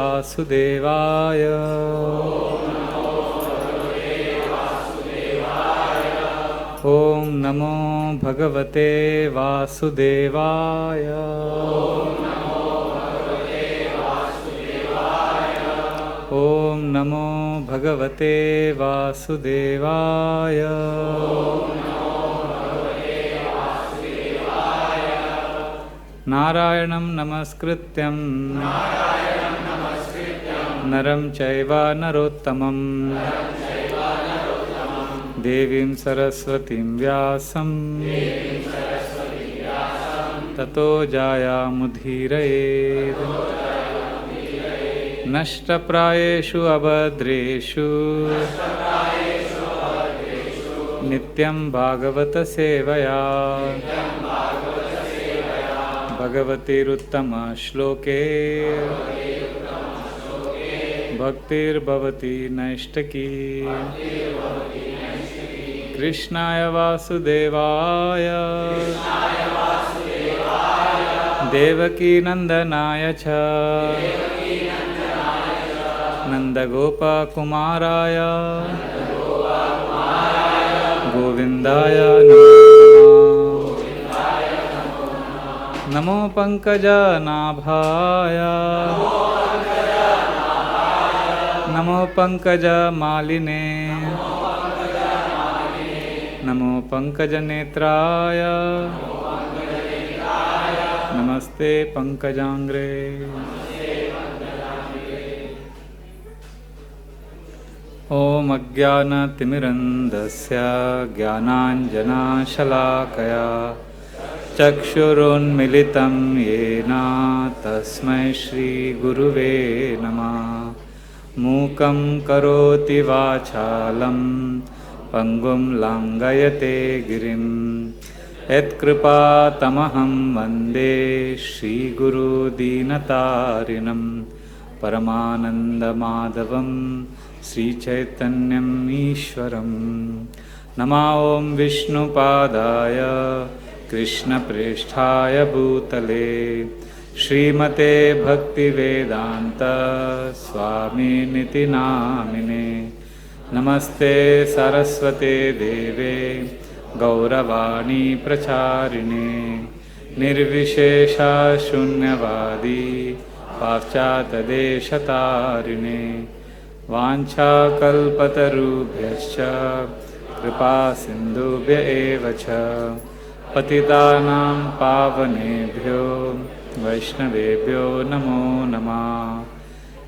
वासुदेवाय ओम नमो भगवते वासुदेवाय ओम नमो भगवते वासुदेवाय नारायणं नमस्कृत्यं नरं चैव नरोत्तमं देवीं सरस्वतीं व्यासं ततो जायामुदीरयेत् नष्टप्रायेषु अभद्रेषु नित्यं भागवत सेवया भगवतीरुत्तम श्लोके भक्तिर्भवति नैष्टकी कृष्णाय वासुदेवाय देवकी नंदनाय च नंदगोपकुमाराय गोविंदाय नमो पंकजनाभाय नमो पंकजमालिने नमो पंकजनेत्राय नमस्ते पंकजांग्रे। ओम अज्ञानतिमिरन्धस्य ज्ञानाञ्जनशलाकया चक्षुरुन्मिलितं येन तस्मै श्रीगुरुवे नमः। मूकं करोति वाचालं पंगुं लङ्घयते गिरिं यत्कृपातमहं वन्दे श्रीगुरुदीनतारिणं परमानन्दमाधवं श्रीचैतन्यम् ईश्वरं। नमः ॐ विष्णुपादाय कृष्णप्रेष्ठाय भूतले श्रीमते भक्तिवेदांत स्वामिनिति नामिने। नमस्ते सरस्वते देवे गौरवाणी प्रचारिणे निर्विशेषा शून्यवादी पाश्चात्यदेशतारिणे वाञ्छाकल्पतरुभ्यश्च कृपा सिन्धुभ्य एव च पतितानां पावनेभ्यो वैष्णवेभ्यो नमो नमः।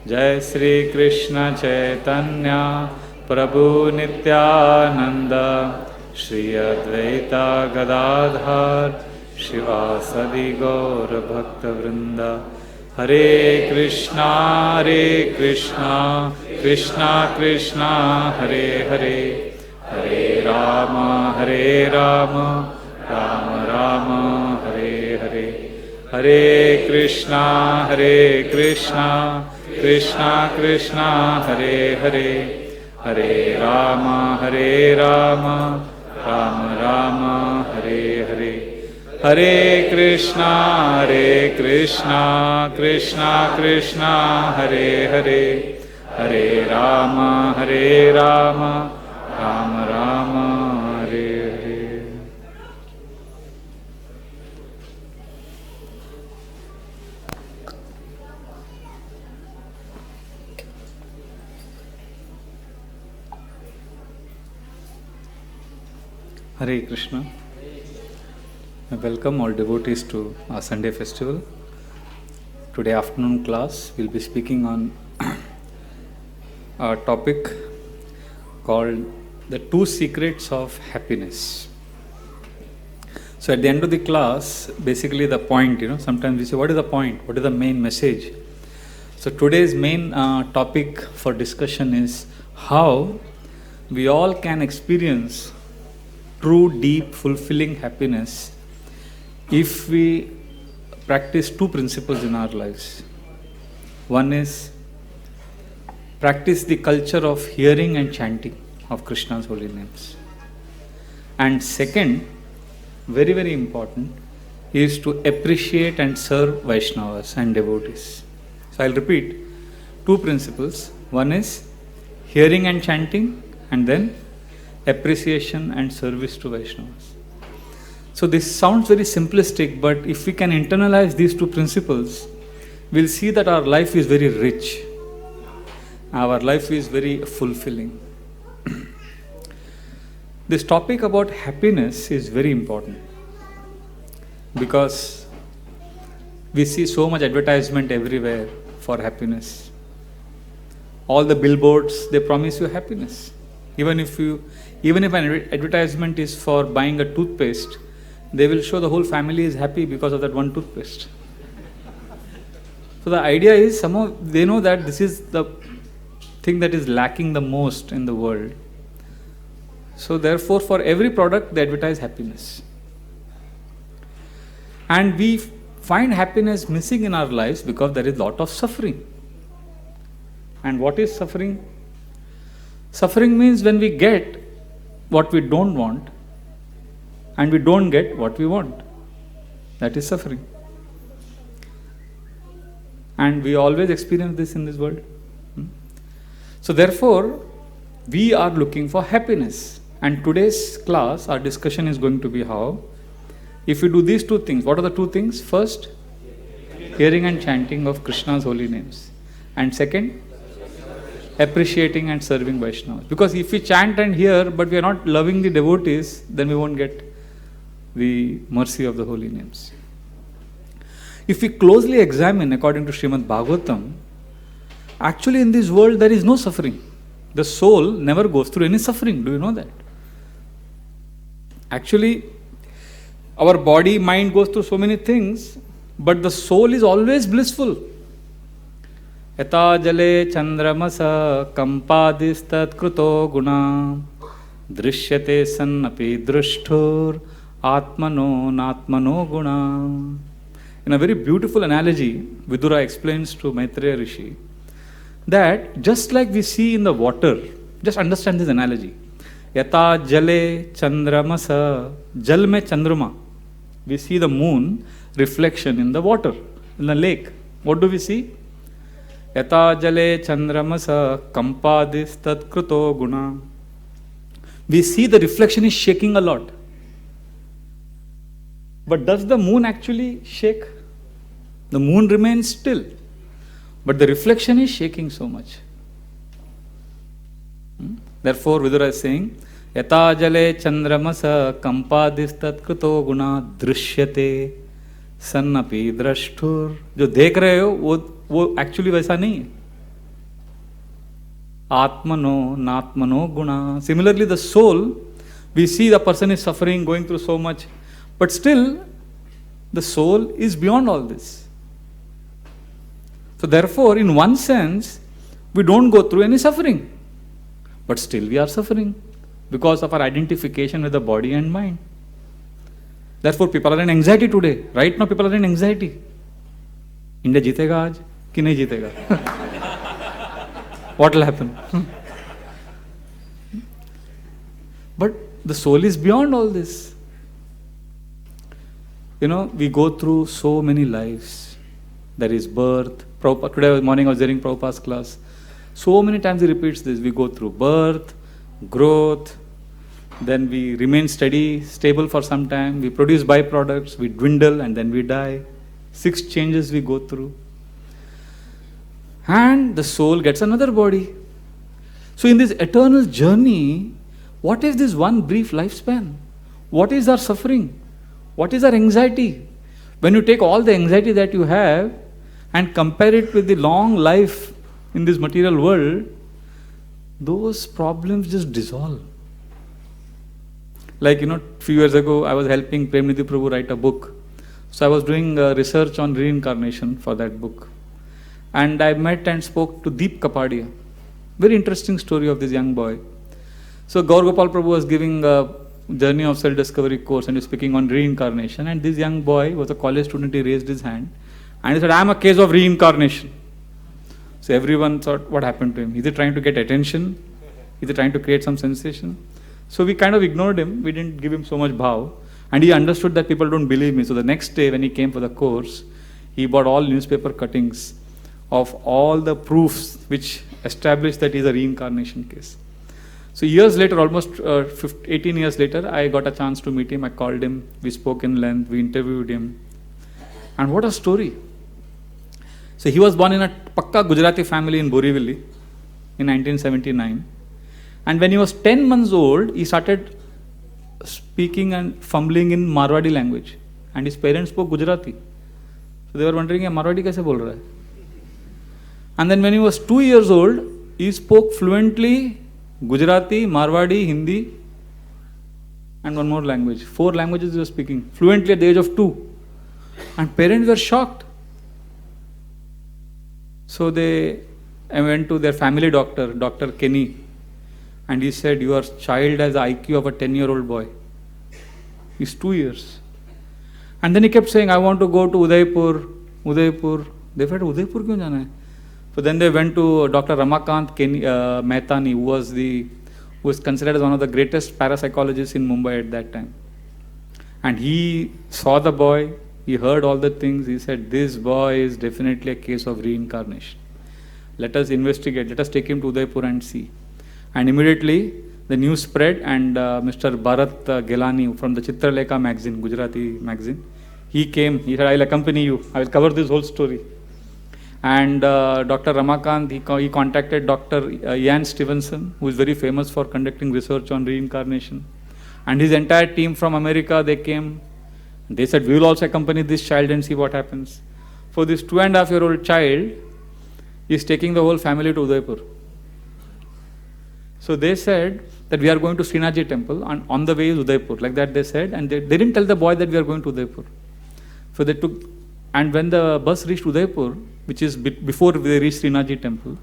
जय श्री कृष्ण चैतन्य प्रभु नित्यानंद श्री अद्वैता गदाधर शिवासदि गौर भक्तवृंद। हरे कृष्णा कृष्णा कृष्णा हरे हरे हरे राम राम राम हरे हरे। हरे कृष्णा कृष्णा कृष्णा हरे हरे हरे राम राम राम हरे हरे। हरे Krishna Krishna Krishna Hare Hare Hare Ram Ram Ram Hare Hare. Hare Krishna. I welcome all devotees to our Sunday festival. Today afternoon class we'll be speaking on a topic called the 2 secrets of happiness. So at the end of the class, basically the point, sometimes we say, what is the point? What is the main message? So today's main topic for discussion is how we all can experience true, deep, fulfilling happiness if we practice 2 principles in our lives. One is practice the culture of hearing and chanting of Krishna's holy names. And second, very, very important, is to appreciate and serve Vaishnavas and devotees. So I'll repeat, two principles. One is hearing and chanting, and then appreciation and service to Vaishnavas. So this sounds very simplistic, but if we can internalize these two principles, we'll see that our life is very rich. Our life is very fulfilling. This topic about happiness is very important because we see so much advertisement everywhere for happiness. All the billboards, they promise you happiness. Even if an advertisement is for buying a toothpaste, they will show the whole family is happy because of that one toothpaste. So the idea is somehow they know that this is the thing that is lacking the most in the world. So therefore, for every product, they advertise happiness. And we find happiness missing in our lives because there is a lot of suffering. And what is suffering? Suffering means when we get what we don't want and we don't get what we want. That is suffering. And we always experience this in this world. So therefore, we are looking for happiness. And today's class, our discussion is going to be how, if we do these two things, what are the two things? First, hearing and chanting of Krishna's holy names. And second, appreciating and serving Vaishnavas. Because if we chant and hear, but we are not loving the devotees, then we won't get the mercy of the holy names. If we closely examine, according to Srimad Bhagavatam, actually in this world there is no suffering. The soul never goes through any suffering. Do you know that? Actually, our body, mind goes through so many things, but the soul is always blissful. Yata jale chandramasa kampadistat kruto guna drishyate sannapi drushtur atmano natmano guna. In a very beautiful analogy, Vidura explains to Maitreya Rishi that just like we see in the water, just understand this analogy. Yata jale chandramasa, jal mein chandrama. We see the moon reflection in the water, in the lake. What do we see? Yata jale chandramasa kampadis tat kruto guna. We see the reflection is shaking a lot. But does the moon actually shake? The moon remains still. But the reflection is shaking so much. Therefore, Vidura is saying, Yata jale chandramasa kampadistat kruto guna drishyate sannapi drashtur. जो देख रहे हो वो actually वैसा नहीं है. Atmano natmano guna. Similarly, the soul, we see the person is suffering, going through so much, but still the soul is beyond all this. So therefore, in one sense, we don't go through any suffering. But still we are suffering because of our identification with the body and mind. Therefore, people are in anxiety today. Right now, people are in anxiety. India जीतेगा आज कि नहीं जीतेगा? What will happen? But the soul is beyond all this. You know, we go through so many lives. There is birth. Today morning I was hearing Prabhupada's class. So many times he repeats this. We go through birth, growth, then we remain steady, stable for some time. We produce byproducts, we dwindle and then we die. 6 changes we go through. And the soul gets another body. So in this eternal journey, what is this one brief lifespan? What is our suffering? What is our anxiety? When you take all the anxiety that you have and compare it with the long life in this material world, those problems just dissolve. Like, a few years ago, I was helping Premnidhi Prabhu write a book. So I was doing research on reincarnation for that book. And I met and spoke to Deep Kapadia. Very interesting story of this young boy. So Gaur Gopal Prabhu was giving a Journey of Self-Discovery course and he was speaking on reincarnation. And this young boy was a college student, he raised his hand. And he said, I am a case of reincarnation. So everyone thought, what happened to him? Is he trying to get attention? Is he trying to create some sensation? So we kind of ignored him. We didn't give him so much bhav. And he understood that people don't believe me. So the next day when he came for the course, he bought all newspaper cuttings of all the proofs which establish that is a reincarnation case. So years later, almost 18 years later, I got a chance to meet him. I called him, we spoke in length, we interviewed him. And what a story. So he was born in a Pakka Gujarati family in Borivali in 1979. And when he was 10 months old, he started speaking and fumbling in Marwadi language. And his parents spoke Gujarati. So they were wondering, Marwadi kaise bol raha hai? And then when he was 2 years old, he spoke fluently Gujarati, Marwadi, Hindi, and one more language. 4 languages he was speaking fluently at the age of 2. And parents were shocked. So I went to their family doctor, Dr. Kenny, and he said, your child has the IQ of a 10-year-old boy. He's 2 years. And then he kept saying, I want to go to Udaipur. They said, Udaipur kyun jana hai? So then they went to Dr. Ramakant Mehtani, who was considered as one of the greatest parapsychologists in Mumbai at that time. And he saw the boy, he heard all the things, he said, this boy is definitely a case of reincarnation. Let us investigate, let us take him to Udaipur and see. And immediately the news spread, and Mr. Bharat Gelani from the Chitralekha magazine, Gujarati magazine, he came, he said, I will accompany you, I will cover this whole story. And Dr. Ramakant, he contacted Dr. Ian Stevenson, who is very famous for conducting research on reincarnation. And his entire team from America, they came. They said, we will also accompany this child and see what happens. For this 2.5-year-old child, he is taking the whole family to Udaipur. So they said that we are going to Srinathji temple, and on the way is Udaipur. Like that they said, and they didn't tell the boy that we are going to Udaipur. So they took, and when the bus reached Udaipur, which is before they reached Srinathji temple,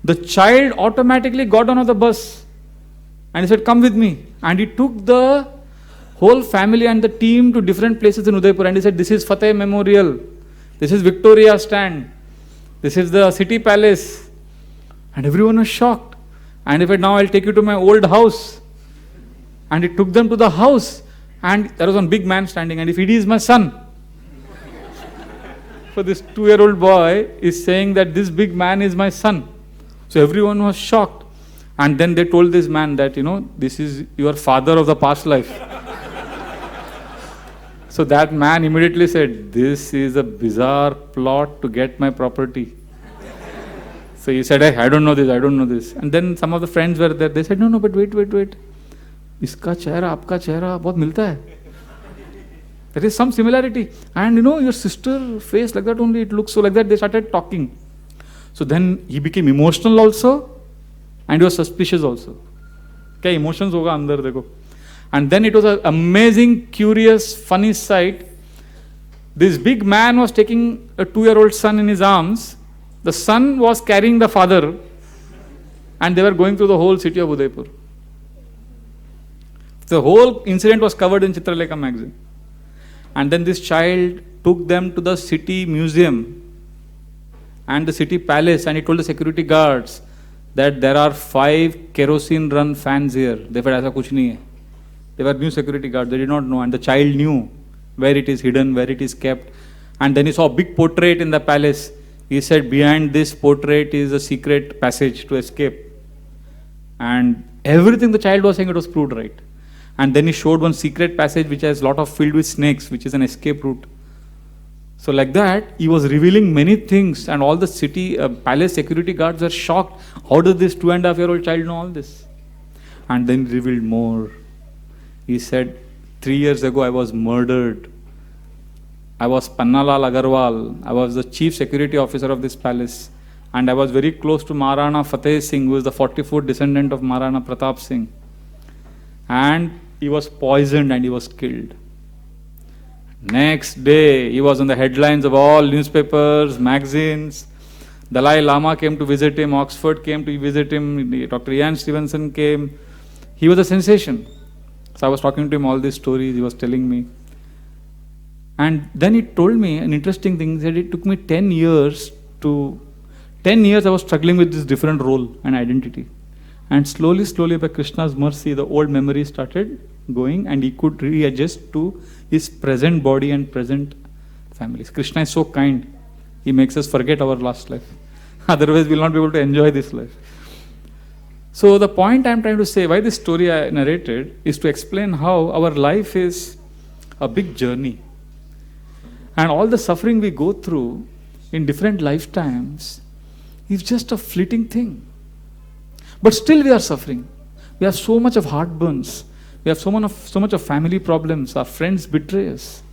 the child automatically got on the bus and he said, come with me. And he took the whole family and the team to different places in Udaipur, and he said, this is Fateh Memorial, this is Victoria Stand, this is the City Palace. And everyone was shocked. And he said, now I'll take you to my old house. And he took them to the house, and there was one big man standing, and if he is my son. So this 2-year-old boy is saying that this big man is my son. So everyone was shocked. And then they told this man that, this is your father of the past life. So that man immediately said, this is a bizarre plot to get my property. So he said, hey, I don't know this. And then some of the friends were there. They said, no, but wait. Iska chehra, aapka chehra, bahut milta hai. There is some similarity. And your sister face like that only, it looks so like that. They started talking. So then he became emotional also, and he was suspicious also. Kya emotions hoga andar dekho. And then it was an amazing, curious, funny sight. This big man was taking a 2-year-old son in his arms. The son was carrying the father, and they were going through the whole city of Udaipur. The whole incident was covered in Chitralekha magazine. And then this child took them to the city museum and the city palace, and he told the security guards that there are 5 kerosene run fans here. They said, aisa kuch nahi hai. They were new security guards, they did not know, and the child knew where it is hidden, where it is kept. And then he saw a big portrait in the palace. He said, behind this portrait is a secret passage to escape. And everything the child was saying, it was proved right. And then he showed one secret passage which has a lot of filled with snakes, which is an escape route. So like that, he was revealing many things, and all the city palace security guards were shocked. How does this 2.5-year-old child know all this? And then he revealed more. He said, 3 years ago I was murdered. I was Pannalal Agarwal. I was the chief security officer of this palace. And I was very close to Maharana Fateh Singh, who is the 44th descendant of Maharana Pratap Singh. And he was poisoned and he was killed. Next day, he was on the headlines of all newspapers, magazines. Dalai Lama came to visit him, Oxford came to visit him, Dr. Ian Stevenson came. He was a sensation. So I was talking to him all these stories, he was telling me. And then he told me an interesting thing. He said it took me 10 years I was struggling with this different role and identity. And slowly by Krishna's mercy, the old memory started going, and he could readjust to his present body and present families. Krishna is so kind. He makes us forget our last life. Otherwise, we'll not be able to enjoy this life. So the point I'm trying to say, why this story I narrated, is to explain how our life is a big journey. And all the suffering we go through in different lifetimes is just a fleeting thing. But still we are suffering. We have so much of heartburns. We have so much of family problems. Our friends betray us.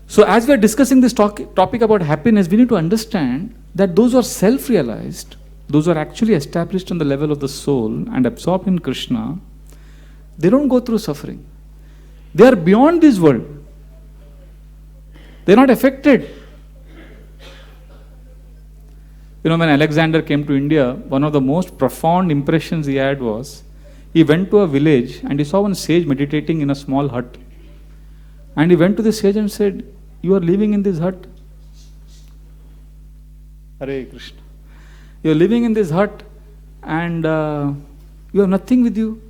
So as we are discussing this topic about happiness, we need to understand that those who are self-realized, those who are actually established on the level of the soul and absorbed in Krishna, they don't go through suffering. They are beyond this world. They are not affected. When Alexander came to India, one of the most profound impressions he had was, he went to a village and he saw one sage meditating in a small hut. And he went to the sage and said, "You are living in this hut. Hare Krishna. You are living in this hut and you have nothing with you.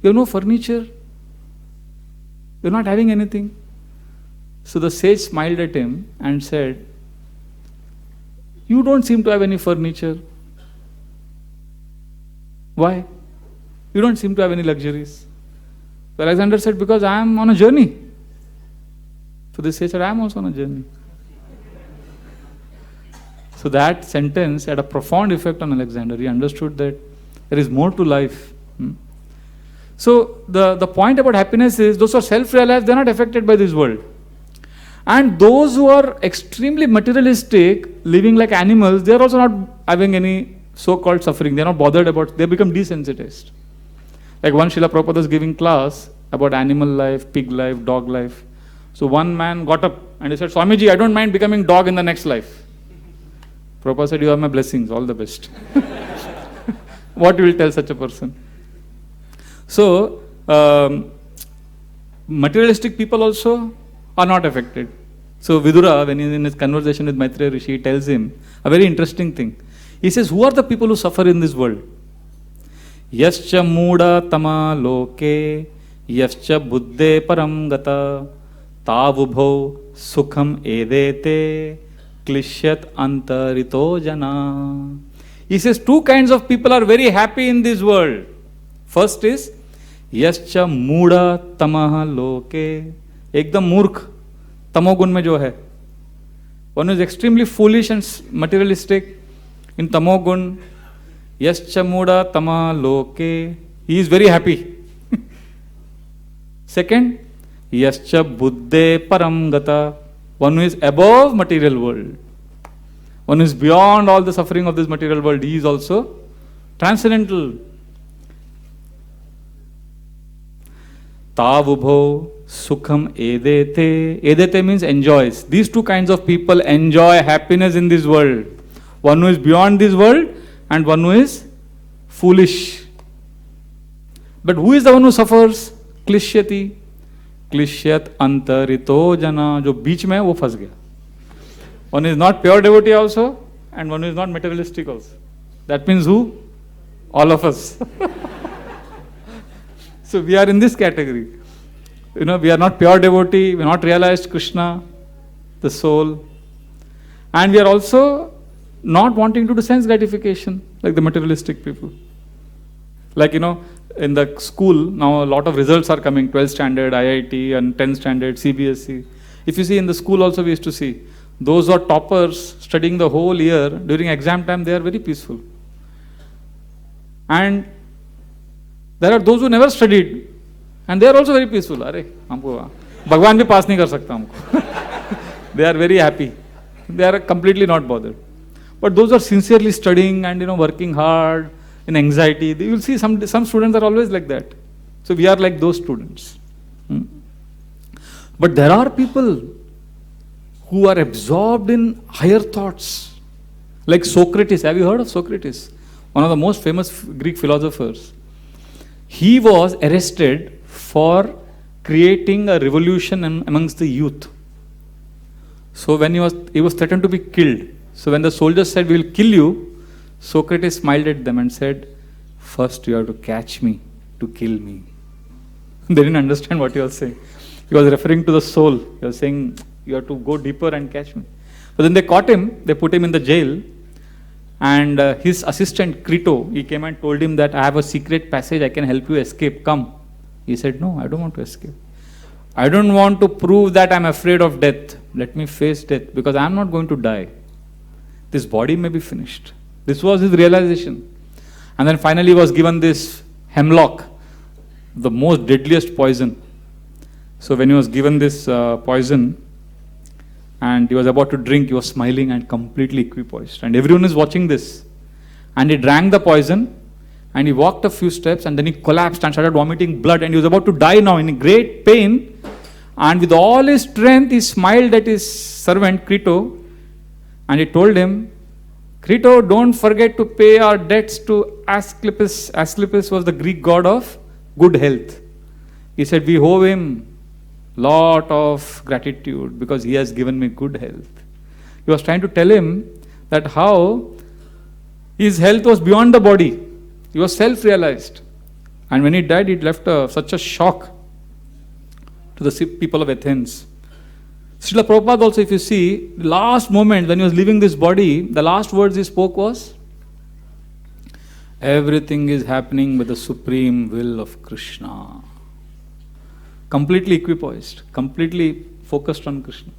You have no furniture. You are not having anything." So the sage smiled at him and said, "You don't seem to have any furniture. Why? You don't seem to have any luxuries." So Alexander said, "Because I am on a journey." So the sage said, "I am also on a journey." So that sentence had a profound effect on Alexander. He understood that there is more to life. So the point about happiness is, those who are self-realized, they are not affected by this world. And those who are extremely materialistic, living like animals, they are also not having any so-called suffering. They are not bothered about, they become desensitized. Like one Srila Prabhupada was giving class about animal life, pig life, dog life. So one man got up and he said, "Swamiji, I don't mind becoming dog in the next life." Prabhupada said, "You have my blessings, all the best." What you will tell such a person? So, materialistic people also are not affected. So Vidura, when he is in his conversation with Maitreya Rishi, he tells him a very interesting thing. He says, who are the people who suffer in this world? Yascha mooda tama loke, yascha buddhe param gata, tavubho sukham edete, klishyat antarito jana. He says two kinds of people are very happy in this world. First is यश्च मूढ़ तमः लोके, एकदम मूर्ख तमोगुण में जो है. One is extremely foolish and materialistic in tamogun. यश्च मूढ़ तमः लोके, he is very happy. Second, यश्च बुद्धे परम गता, one who is above material world. One who is beyond all the suffering of this material world. He is also transcendental. Tavubho sukham edete. Edete means enjoys. These two kinds of people enjoy happiness in this world. One who is beyond this world and one who is foolish. But who is the one who suffers? Klishyati. Klishyat antarito jana. जो बीच में है वो फंस गया. One is not pure devotee also and one is not materialistic also. That means who? All of us. So we are in this category. We are not pure devotee, we are not realized Krishna, the soul. And we are also not wanting to do sense gratification like the materialistic people. Like, in the school, now a lot of results are coming, 12th standard, IIT and 10th standard, CBSE. If you see in the school also we used to see, those who are toppers studying the whole year, during exam time they are very peaceful. And there are those who never studied and they are also very peaceful. Are, हमको भगवान भी पास नहीं कर सकता हमको. They are very happy. They are completely not bothered. But those who are sincerely studying and working hard in anxiety, you will see some students are always like that. So we are like those students. But there are people who are absorbed in higher thoughts, like Socrates. Have you heard of Socrates? One of the most famous Greek philosophers. He was arrested for creating a revolution amongst the youth. So when he was threatened to be killed. So when the soldiers said, "We will kill you," Socrates smiled at them and said, "First you have to catch me to kill me." They didn't understand what he was saying. He was referring to the soul. He was saying, You have to go deeper and catch me. But then they caught him, they put him in the jail, and his assistant Krito, he came and told him that I have a secret passage, I can help you escape, come. He said, no, I don't want to escape. I don't want to prove that I'm afraid of death. Let me face death, because I'm not going to die. This body may be finished. This was his realization. And then finally he was given this hemlock, the most deadliest poison. So when he was given this poison, and he was about to drink, he was smiling and completely equipoised. And everyone is watching this. And he drank the poison, and he walked a few steps, and then he collapsed and started vomiting blood, and he was about to die now in great pain. And with all his strength, he smiled at his servant, Krito, and he told him, Krito, don't forget to pay our debts to Asclepius. Asclepius was the Greek god of good health. He said, we owe him lot of gratitude because he has given me good health. He was trying to tell him that how his health was beyond the body. He was self-realized. And when he died, it left such a shock to the people of Athens. Srila Prabhupada also, if you see, the last moment when he was leaving this body, the last words he spoke was, everything is happening with the supreme will of Krishna. Completely equipoised, completely focused on Krishna.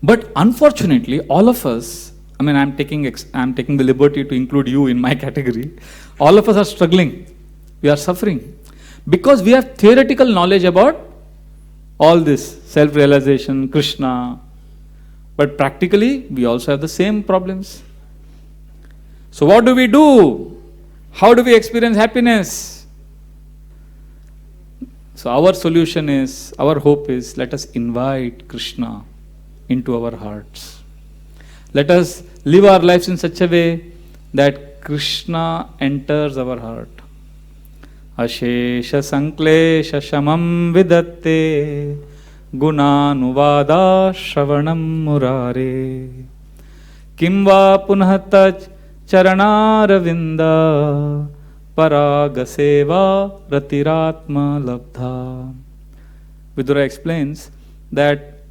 But unfortunately, all of us, I'm taking the liberty to include you in my category. All of us are struggling. We are suffering. Because we have theoretical knowledge about all this, self-realization, Krishna. But practically, we also have the same problems. So what do we do? How do we experience happiness? So our solution is, our hope is, let us invite Krishna into our hearts. Let us live our lives in such a way that Krishna enters our heart. Ashesha sanklesha shamam vidatte gunanuvada shravanam murare kimva punhataj charanaravinda paragaseva ratiratma labdha. Vidura explains that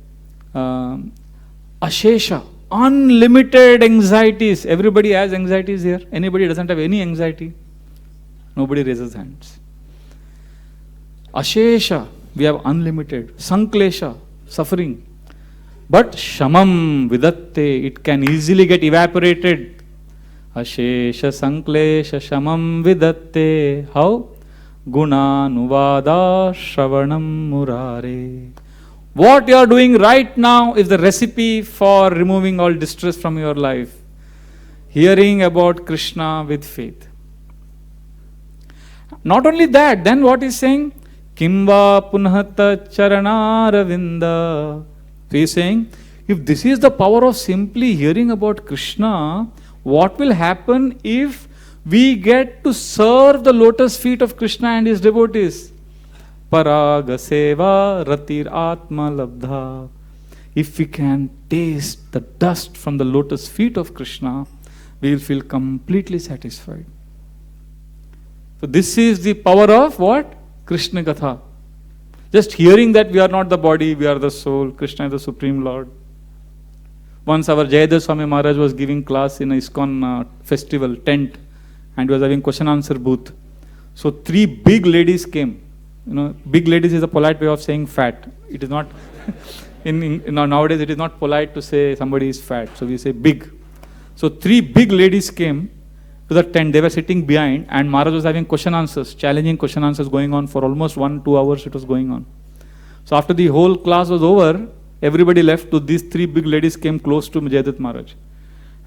Ashesha, unlimited anxieties. Everybody has anxieties here. Anybody doesn't have any anxiety? Nobody raises hands. Ashesha, we have unlimited. Sanklesha, suffering. But Shamam Vidatte, it can easily get evaporated. Ashesha Sanklesha Shamam Vidatte. How? Guna Nuvada Shravanam Murare. What you are doing right now is the recipe for removing all distress from your life. Hearing about Krishna with faith. Not only that, then what is saying? Kimva punhata charanaravinda. So he is saying, if this is the power of simply hearing about Krishna, what will happen if we get to serve the lotus feet of Krishna and his devotees? Paraga seva ratir atma labdha. If we can taste the dust from the lotus feet of Krishna, we will feel completely satisfied. So this is the power of what? Krishna Gatha. Just hearing that we are not the body, we are the soul, Krishna is the Supreme Lord. Once our Jayadeva Swami Maharaj was giving class in a ISKCON festival tent, and he was having question answer booth. So 3 big ladies came. Big ladies is a polite way of saying fat. It is not, nowadays it is not polite to say somebody is fat. So we say big. So 3 big ladies came to the tent. They were sitting behind, and Maharaj was having question answers, challenging question answers going on for almost 1-2 hours it was going on. So after the whole class was over, everybody left. To these 3 big ladies came close to Jayadeva Maharaj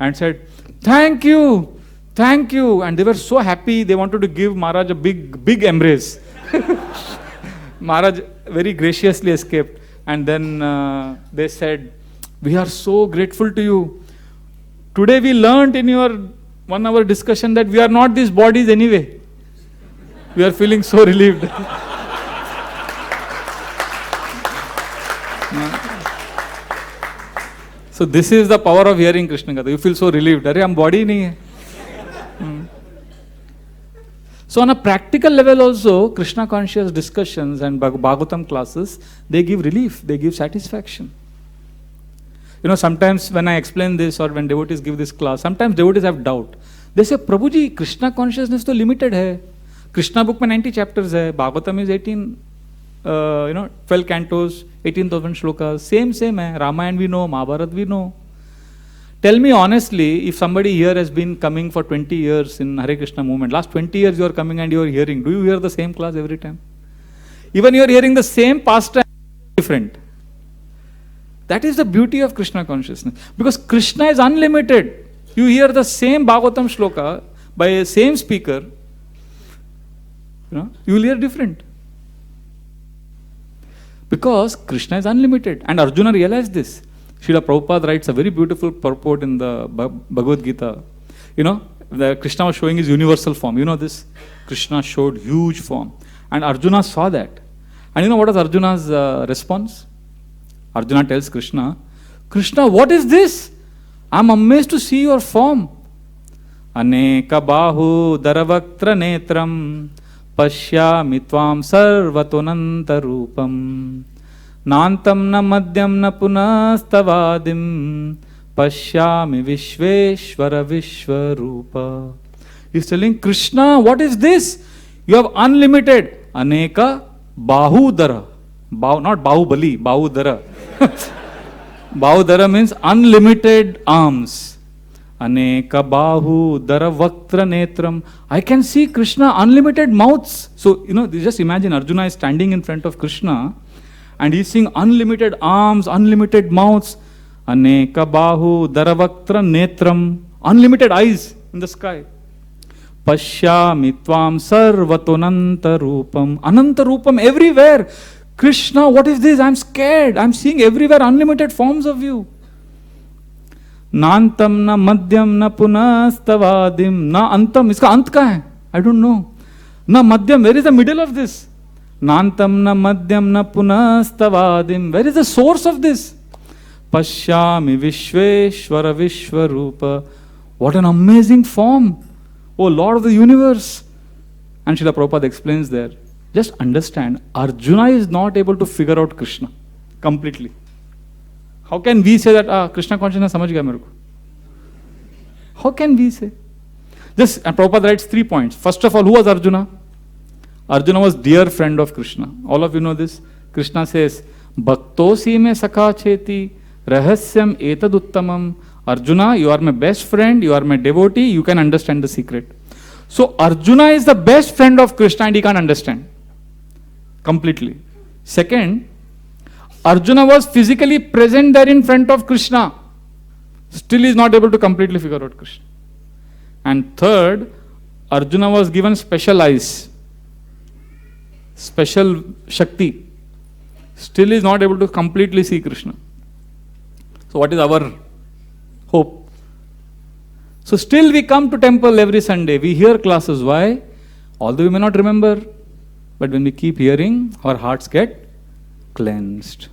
and said, thank you. And they were so happy, they wanted to give Maharaj a big embrace. Maharaj very graciously escaped. And then they said, we are so grateful to you. Today we learnt in your 1 hour discussion that we are not these bodies anyway. We are feeling so relieved. So this is the power of hearing Krishna Katha. You feel so relieved. Arey, hum body nahi hai. So on a practical level also, Krishna conscious discussions and Bhagavatam classes, they give relief, they give satisfaction. Sometimes when I explain this or when devotees give this class, sometimes devotees have doubt. They say, Prabhuji, Krishna consciousness तो limited है. Krishna book में 90 chapters है. Bhagavatam is 12 cantos, 18,000 shlokas. Same है. Ramayana we know, Mahabharata we know. Tell me honestly, if somebody here has been coming for 20 years in Hare Krishna movement, last 20 years you are coming and you are hearing, do you hear the same class every time? Even you are hearing the same pastime, different. That is the beauty of Krishna consciousness. Because Krishna is unlimited. You hear the same Bhagavatam shloka by a same speaker, you will hear different. Because Krishna is unlimited. And Arjuna realized this. Srila Prabhupada writes a very beautiful purport in the Bhagavad Gita. The Krishna was showing his universal form. This? Krishna showed huge form. And Arjuna saw that. And what was Arjuna's response? Arjuna tells Krishna, Krishna, what is this? I am amazed to see your form. Aneka bahu daravaktra netram pashyami tvam sarvatonanta rupam nantam na madhyam na punastavadim pashyami vishveshvara vishvarupa. He is telling Krishna, what is this? You have unlimited. Aneka bahudara. Not bahubali, bahudara. Bahudara means unlimited arms. Aneka bahu daravaktra netram. I can see Krishna unlimited mouths. So, just imagine Arjuna is standing in front of Krishna and he is seeing unlimited arms, unlimited mouths. Aneka bahu daravaktra netram. Unlimited eyes in the sky. Pashyami tvam sarvatonanta rupam. Ananta rupam everywhere. Krishna, what is this? I am scared. I am seeing everywhere unlimited forms of you. Nantam na madhyam na punastavadim na antam. Iska ant ka hai? I don't know. Na madhyam, where is the middle of this? Nantam na madhyam na punastavadim. Where is the source of this? Pashyami vishveshvara vishvarupa. What an amazing form. Oh Lord of the universe. And Srila Prabhupada explains there. Just understand, Arjuna is not able to figure out Krishna completely. How can we say that Krishna consciousness samajh gaya mere ko? How can we say? And Prabhupada writes 3 points. First of all, who was Arjuna? Arjuna was dear friend of Krishna. All of you know this. Krishna says, Bhaktosi me sakha cheti rahasyam etad uttamam. Arjuna, you are my best friend, you are my devotee, you can understand the secret. So Arjuna is the best friend of Krishna and he can't understand completely. Second, Arjuna was physically present there in front of Krishna. Still is not able to completely figure out Krishna. And third, Arjuna was given special eyes, special Shakti. Still is not able to completely see Krishna. So what is our hope? So still we come to temple every Sunday. We hear classes. Why? Although we may not remember, but when we keep hearing, our hearts get cleansed.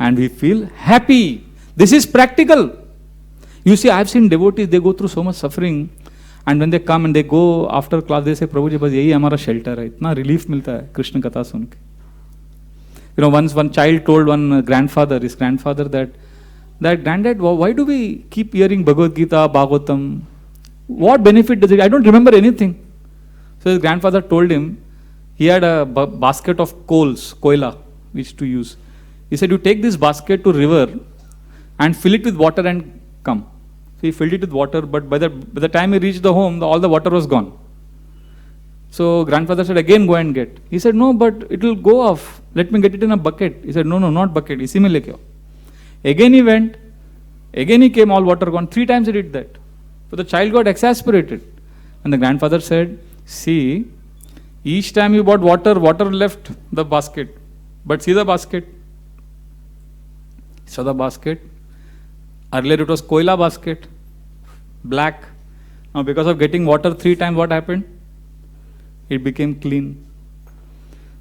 And we feel happy. This is practical. You see, I have seen devotees, they go through so much suffering. And when they come and they go after class, they say, Prabhuji, bas yahi hamara shelter hai. Itna relief milta hai, Krishna Katha sun ke. Once one child told one grandfather, his grandfather, that granddad, why do we keep hearing Bhagavad Gita, Bhagavatam? What benefit does it? I don't remember anything. So his grandfather told him, he had a basket of coals, koila, which to use. He said, you take this basket to river and fill it with water and come. So he filled it with water, but by the time he reached the home, all the water was gone. So grandfather said, again go and get. He said, no, but it will go off. Let me get it in a bucket. He said, no, not bucket. Isi mein leke aao. Again he went. Again he came, all water gone. 3 times he did that. So the child got exasperated. And the grandfather said, see, each time you bought water, water left the basket. But see the basket. Saw the basket. Earlier it was koila basket, black. Now because of getting water 3 times, what happened? It became clean.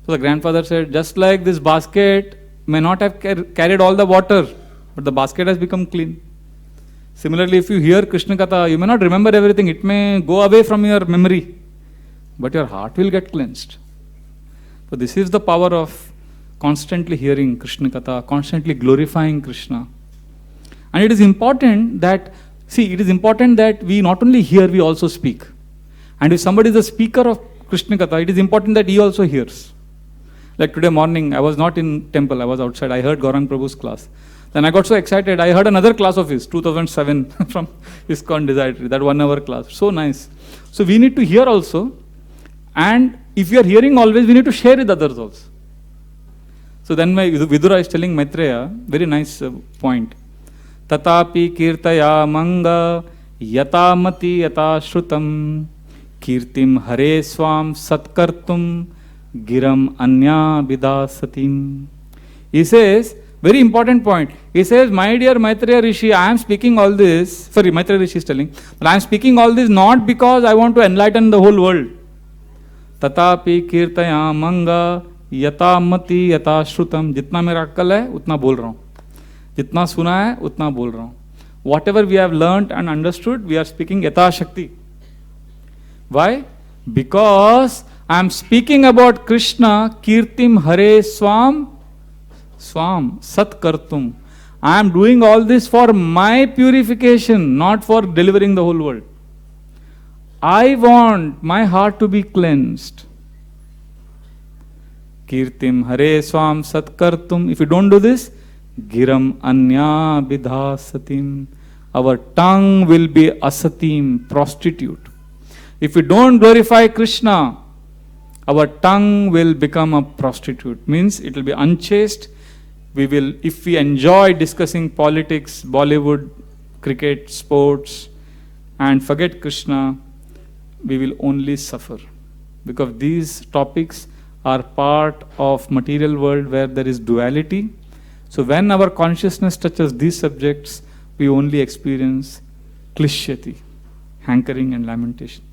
So the grandfather said, just like this basket may not have carried all the water, but the basket has become clean. Similarly, if you hear Krishna Katha, you may not remember everything. It may go away from your memory. but your heart will get cleansed. So this is the power of constantly hearing Krishna Katha, constantly glorifying Krishna. And it is important that, we not only hear, we also speak. And if somebody is a speaker of Krishna Katha, it is important that he also hears. Like today morning, I was not in temple, I was outside. I heard Gaurang Prabhu's class. Then I got so excited, I heard another class of his, 2007, from ISKCON Chowpatty, that 1 hour class. So nice. So we need to hear also. And if we are hearing always, we need to share with others also. So then my Vidura is telling Maitreya, very nice point. Tatapi kirtaya manga yatamati yata shrutam kirtim hare swam satkartum giram anya vidasatim. He says, very important point. He says, my dear Maitreya Rishi, I am speaking all this. Sorry, Maitreya Rishi is telling, but I am speaking all this not because I want to enlighten the whole world. Tatapi kirtaya manga yatamati yata shrutam. Jitna mera अक्कल है उतना बोल रहा हूँ, जितना सुना है उतना बोल रहा हूँ. Whatever we have learnt and understood, we are speaking yata shakti. Why? Because I am speaking about Krishna, kirtim hare swam sat kartum. I am doing all this for my purification, not for delivering the whole world. I want my heart to be cleansed. Kirtim hare swam sat kartum. If you don't do this, giram anya vidhasatim. Our tongue will be asatim, prostitute. If we don't glorify Krishna, our tongue will become a prostitute. Means it will be unchaste. If we enjoy discussing politics, Bollywood, cricket, sports, and forget Krishna, we will only suffer. Because these topics are part of material world where there is duality. So when our consciousness touches these subjects, we only experience klishyati, hankering and lamentation.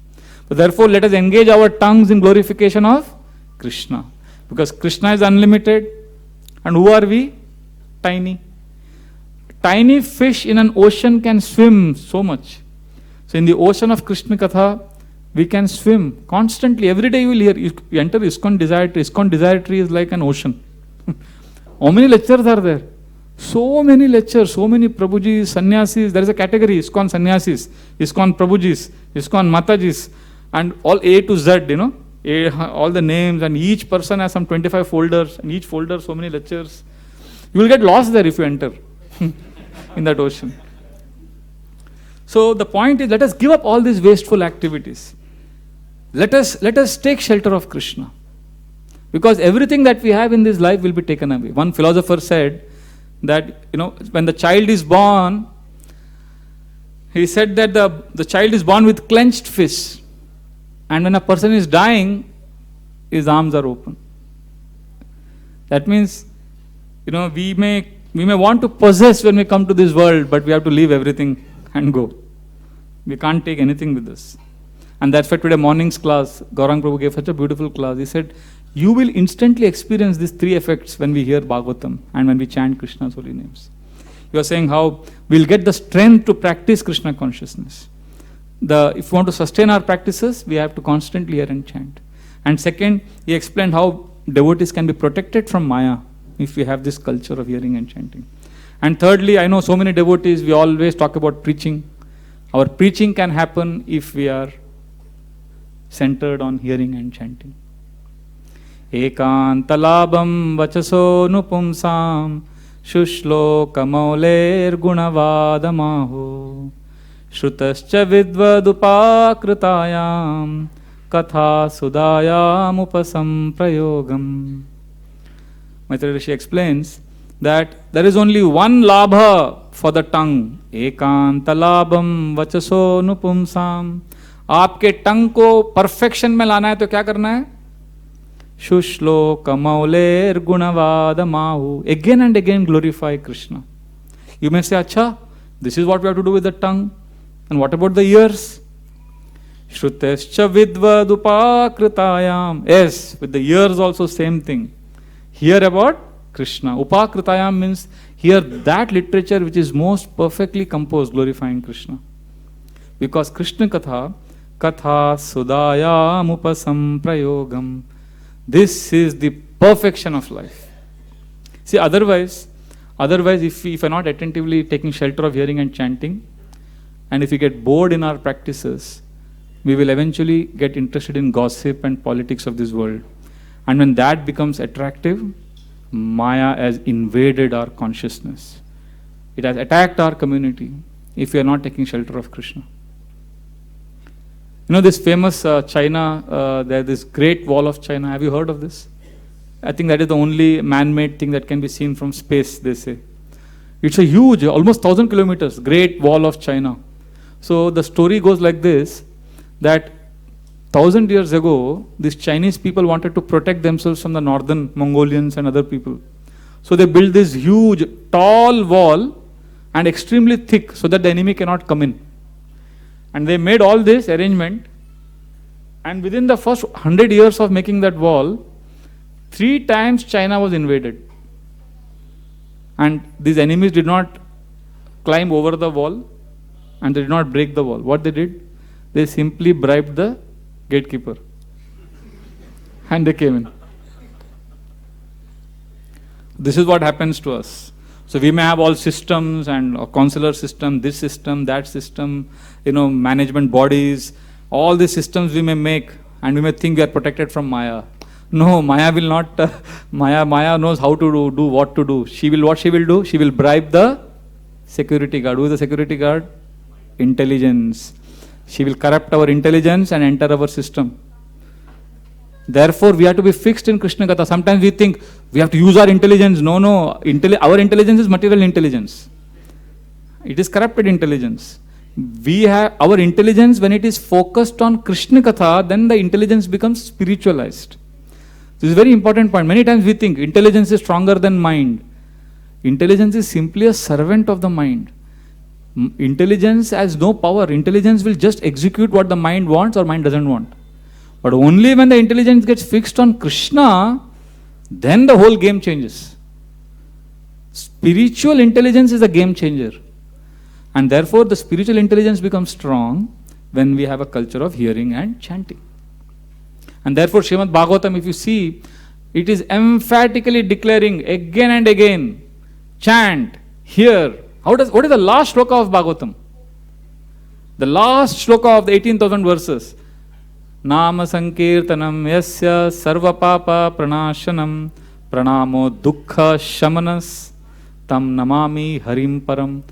But therefore, let us engage our tongues in glorification of Krishna. Because Krishna is unlimited. And who are we? Tiny. Tiny fish in an ocean can swim so much. So in the ocean of Krishna Katha, we can swim constantly. Every day you will hear, you enter ISKCON Desire Tree. ISKCON Desire Tree is like an ocean. How many lectures are there? So many lectures, so many Prabhujis, Sannyasis. There is a category, ISKCON Sannyasis, ISKCON Prabhujis, ISKCON Matajis, and all A to Z, all the names, and each person has some 25 folders, and each folder so many lectures. You will get lost there if you enter in that ocean. So the point is, let us give up all these wasteful activities. Let us take shelter of Krishna. Because everything that we have in this life will be taken away. One philosopher said that, when the child is born, he said that the child is born with clenched fists. And when a person is dying, his arms are open. That means, we may want to possess when we come to this world, but we have to leave everything and go. We can't take anything with us. And that's why today morning's class, Gaurang Prabhu gave such a beautiful class. He said, you will instantly experience these three effects when we hear Bhagavatam and when we chant Krishna's holy names. You are saying how we'll get the strength to practice Krishna consciousness. If we want to sustain our practices, we have to constantly hear and chant. And second, he explained how devotees can be protected from Maya if we have this culture of hearing and chanting. And thirdly, I know so many devotees, we always talk about preaching. Our preaching can happen if we are centered on hearing and chanting. Ekantalabam vachaso nupumsam shushlo kamauler gunavadamaho shrutascha vidvadupakritayam katha sudayam upasam prayogam. Maitreya Rishi explains that there is only one labha for the tongue. Ekantalabam vachaso nupumsam. आपके टंग को perfection में लाना है तो क्या करना है? शुश्लोक मौलेर गुणवाद माहु. Again and again glorify Krishna. You may say, Acha, this is what we have to do with the tongue. And what about the ears? Shrutescha vidvadupakritayam. Yes, with the ears also same thing. Hear about Krishna. Upakritayam means hear that literature which is most perfectly composed glorifying Krishna. Because Krishna Katha Katha Sudayam Upasamprayogam. This is the perfection of life. See, otherwise, if we are not attentively taking shelter of hearing and chanting, and if we get bored in our practices, we will eventually get interested in gossip and politics of this world. And when that becomes attractive, Maya has invaded our consciousness. It has attacked our community if we are not taking shelter of Krishna. You know this famous China, there's this Great Wall of China. Have you heard of this? I think that is the only man-made thing that can be seen from space, they say. It's a huge, almost 1,000 kilometers, Great Wall of China. So the story goes like this, that 1,000 years ago, these Chinese people wanted to protect themselves from the northern Mongolians and other people. So they built this huge, tall wall and extremely thick so that the enemy cannot come in. And they made all this arrangement, and within the first 100 years of making that wall, 3 times China was invaded. And these enemies did not climb over the wall and they did not break the wall. What they did? They simply bribed the gatekeeper and they came in. This is what happens to us. So we may have all systems and a consular system, this system, that system, management bodies, all these systems we may make, and we may think we are protected from Maya. No, Maya will not. Maya knows how to do what to do. What she will do? She will bribe the security guard. Who is the security guard? Intelligence. She will corrupt our intelligence and enter our system. Therefore, we have to be fixed in Krishna Katha. Sometimes we think we have to use our intelligence. No. Our intelligence is material intelligence. It is corrupted intelligence. We have our intelligence when it is focused on Krishna Katha, then the intelligence becomes spiritualized. This is a very important point. Many times we think intelligence is stronger than mind. Intelligence is simply a servant of the mind. Intelligence has no power. Intelligence will just execute what the mind wants or mind doesn't want. But only when the intelligence gets fixed on Krishna, then the whole game changes. Spiritual intelligence is a game changer. And therefore the spiritual intelligence becomes strong when we have a culture of hearing and chanting. And therefore Srimad Bhagavatam, if you see, it is emphatically declaring again and again, chant, hear. What is the last shloka of Bhagavatam? The last shloka of the 18,000 verses. Nama sankirtanam yasya sarva papa pranashanam pranamo dukkha shamanas tam namami harim param.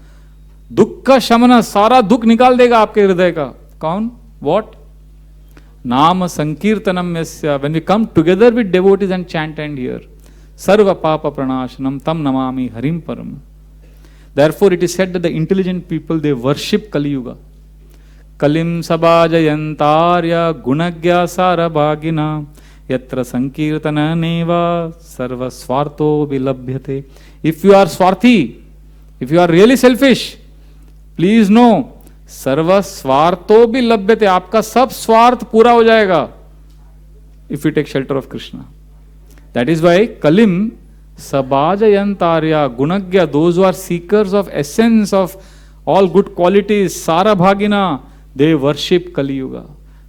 Dukkha shamanas, सारा दुख निकाल देगा आपके हृदय का. कौन? What? Nama sankirtanam yasya. When we come together with devotees and chant and hear, sarva papa pranashanam tam namami harim param. Therefore it is said that the intelligent people, they worship Kali Yuga. Kalim sabajayantarya gunagya sarabhagina yatra sankirtana neva sarva swarto vilabhyate. If you are swarthi, if you are really selfish, please know, सर्व स्वार्थो भी लभ्यते, आपका सब स्वार्थ पूरा हो जाएगा if you take shelter of Krishna. That is why Kalim Sabajayantarya Gunagya, those who are seekers of essence of all good qualities, Sarabhagina, they worship Kali Yuga.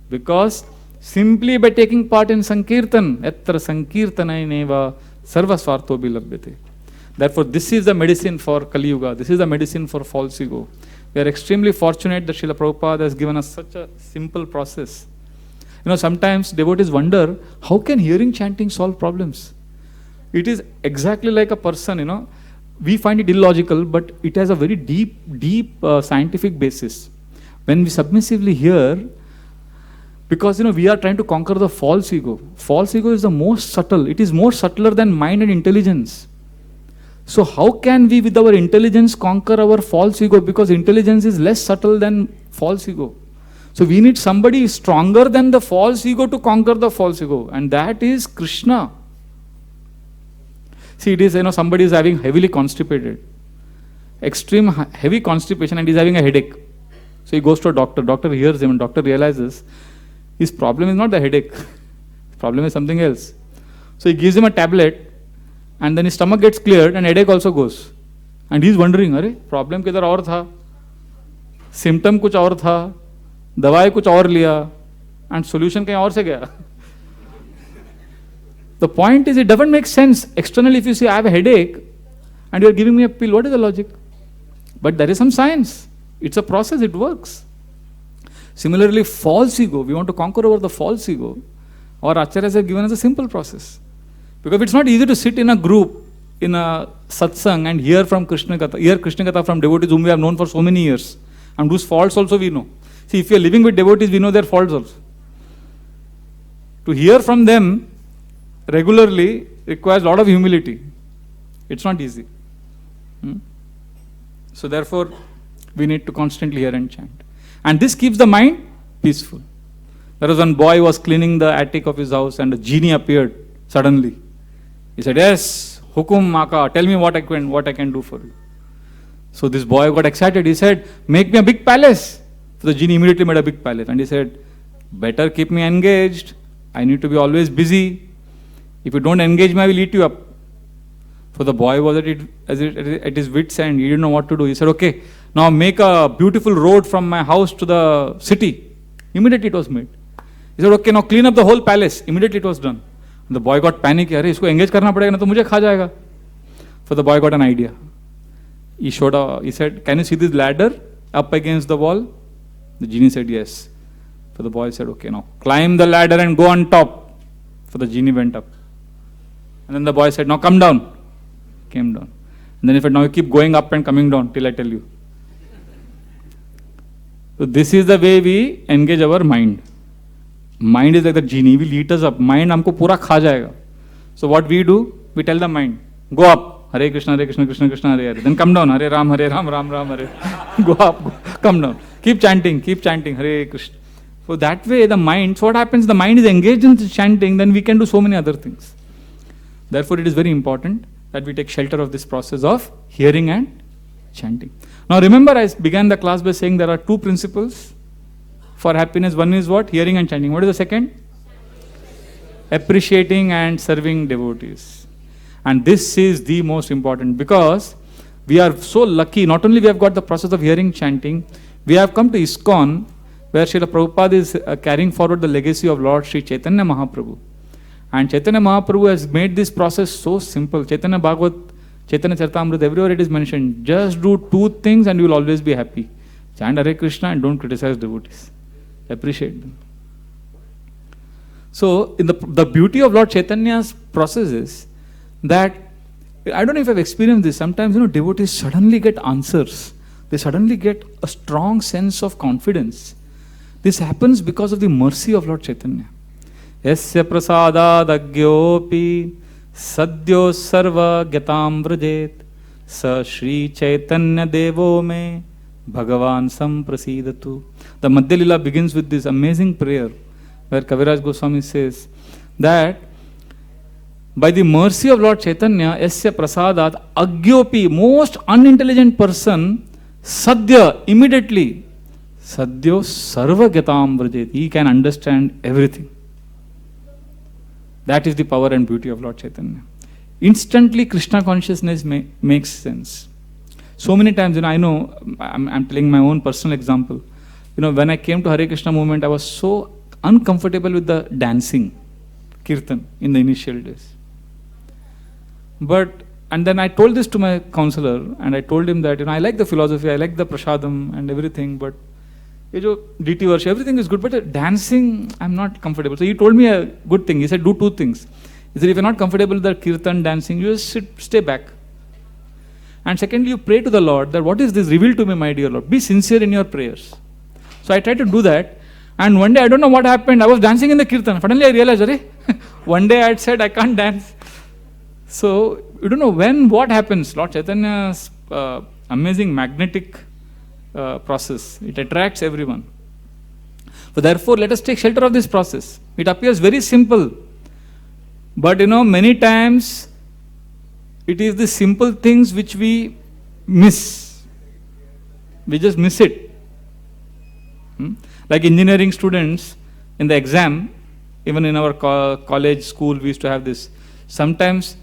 Because simply by taking part in Sankirtan, Yatra Sankirtanai Neva Sarva Swartho bhi labhyate. Therefore, this is the medicine for Kali Yuga. This is the medicine for false ego. We are extremely fortunate that Srila Prabhupada has given us such a simple process. Sometimes devotees wonder, how can hearing chanting solve problems? It is exactly like a person, we find it illogical, but it has a very deep scientific basis. When we submissively hear, because we are trying to conquer the false ego. False ego is the most subtle. It is more subtler than mind and intelligence. So how can we with our intelligence conquer our false ego? Because intelligence is less subtle than false ego. So we need somebody stronger than the false ego to conquer the false ego. And that is Krishna. See, it is, somebody is having heavily constipated. Extreme heavy constipation and he is having a headache. So he goes to a doctor. Doctor hears him and doctor realizes his problem is not the headache. His problem is something else. So he gives him a tablet. And then his stomach gets cleared and headache also goes. And he is wondering, अरे problem किधर और था, symptom कुछ और था, दवाई कुछ और लिया, and solution कहीं और से गया. The point is, it doesn't make sense. Externally, if you say, I have a headache, and you're giving me a pill, what is the logic? But there is some science. It's a process, it works. Similarly, false ego, we want to conquer over the false ego. Our acharyas have given us a simple process. Because it's not easy to sit in a group, in a satsang, and hear from Krishna Katha from devotees whom we have known for so many years. And whose faults also we know. See, if we are living with devotees, we know their faults also. To hear from them regularly requires a lot of humility. It's not easy. So therefore, we need to constantly hear and chant. And this keeps the mind peaceful. There was one boy who was cleaning the attic of his house and a genie appeared suddenly. He said, yes, Hukum Maka, tell me what I can do for you. So this boy got excited. He said, make me a big palace. So the genie immediately made a big palace. And he said, better keep me engaged. I need to be always busy. If you don't engage me, I will eat you up. So the boy was at his wit's end. He didn't know what to do. He said, okay, now make a beautiful road from my house to the city. Immediately it was made. He said, okay, now clean up the whole palace. Immediately it was done. And the boy got panic. Arey, isko engage karna padega na to mujhe kha jayega. So the boy got an idea. He said, can you see this ladder up against the wall? The genie said, yes. So the boy said, okay, now climb the ladder and go on top. So the genie went up. And then the boy said, now come down. Came down. And then he said, now you keep going up and coming down till I tell you. So this is the way we engage our mind. Mind is like the genie, will eat us up. Mind हमको पूरा खा जाएगा. So what we do? We tell the mind, go up, Hare Krishna, Krishna Krishna, Hare Hare. Then come down, Hare Ram, Ram Ram, Hare. Go up, come down. Keep chanting, Hare Krishna. So that way the mind, so what happens? The mind is engaged in chanting, then we can do so many other things. Therefore it is very important that we take shelter of this process of hearing and chanting. Now remember, I began the class by saying there are two principles for happiness. One is what? Hearing and chanting. What is the second? Appreciating and serving devotees. And this is the most important, because we are so lucky. Not only we have got the process of hearing, chanting, we have come to ISKCON, where Srila Prabhupada is carrying forward the legacy of Lord Sri Chaitanya Mahaprabhu. And Chaitanya Mahaprabhu has made this process so simple. Chaitanya Bhagavat, Chaitanya Charitamrita, everywhere it is mentioned. Just do two things and you will always be happy. Chant Hare Krishna and don't criticize devotees. Appreciate them. So, in the beauty of Lord Chaitanya's process is that, I don't know if I've experienced this, sometimes devotees suddenly get answers. They suddenly get a strong sense of confidence. This happens because of the mercy of Lord Chaitanya. Yasya prasadadagyopi sadyo sarva gyatam vrajet sa Shri Chaitanya Devo me Bhagavan samprasidatu. The Madhya Lila begins with this amazing prayer where Kaviraj Goswami says that by the mercy of Lord Chaitanya, Yasya prasadat agyopi, most unintelligent person, sadhya, immediately, sadhyo sarva gyatam vrajet, he can understand everything. That is the power and beauty of Lord Chaitanya. Instantly Krishna consciousness makes sense. So many times, I know, I'm telling my own personal example. When I came to Hare Krishna movement, I was so uncomfortable with the dancing, kirtan, in the initial days. And then I told this to my counselor, and I told him that, I like the philosophy, I like the prasadam and everything, but DT worship, everything is good, but dancing, I'm not comfortable. So he told me a good thing. He said, do two things. He said, if you're not comfortable with the kirtan, dancing, you just stay back. And secondly, you pray to the Lord that, what is this? Reveal to me, my dear Lord. Be sincere in your prayers. So I tried to do that. And one day, I don't know what happened. I was dancing in the kirtan. Suddenly I realized, one day I had said, I can't dance. So you don't know what happens. Lord Chaitanya's amazing magnetic process. It attracts everyone. So therefore, let us take shelter of this process. It appears very simple. But many times, it is the simple things which we miss. We just miss it. Like engineering students, in the exam, even in our college, school, we used to have this. Sometimes,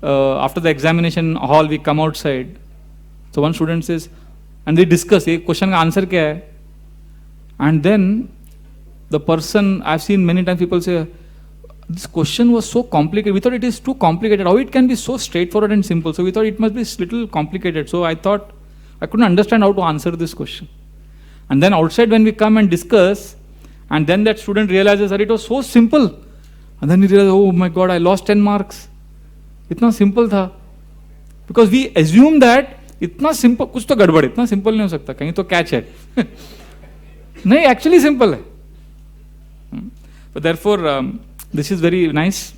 after the examination hall, we come outside. So one student says, and they discuss, question ka answer kya hai? And then the person, I've seen many times people say, this question was so complicated. We thought it is too complicated. How it can be so straightforward and simple? So we thought it must be a little complicated. So I thought, I couldn't understand how to answer this question. And then outside when we come and discuss, and then that student realizes that it was so simple. And then he realizes, oh my God, I lost 10 marks. Itna simple tha. Because we assume that itna simple, kuch to gadbad, itna simple nahi ho sakta, kahin to catch hai. Nahi, actually simple hai. But therefore, this is very nice.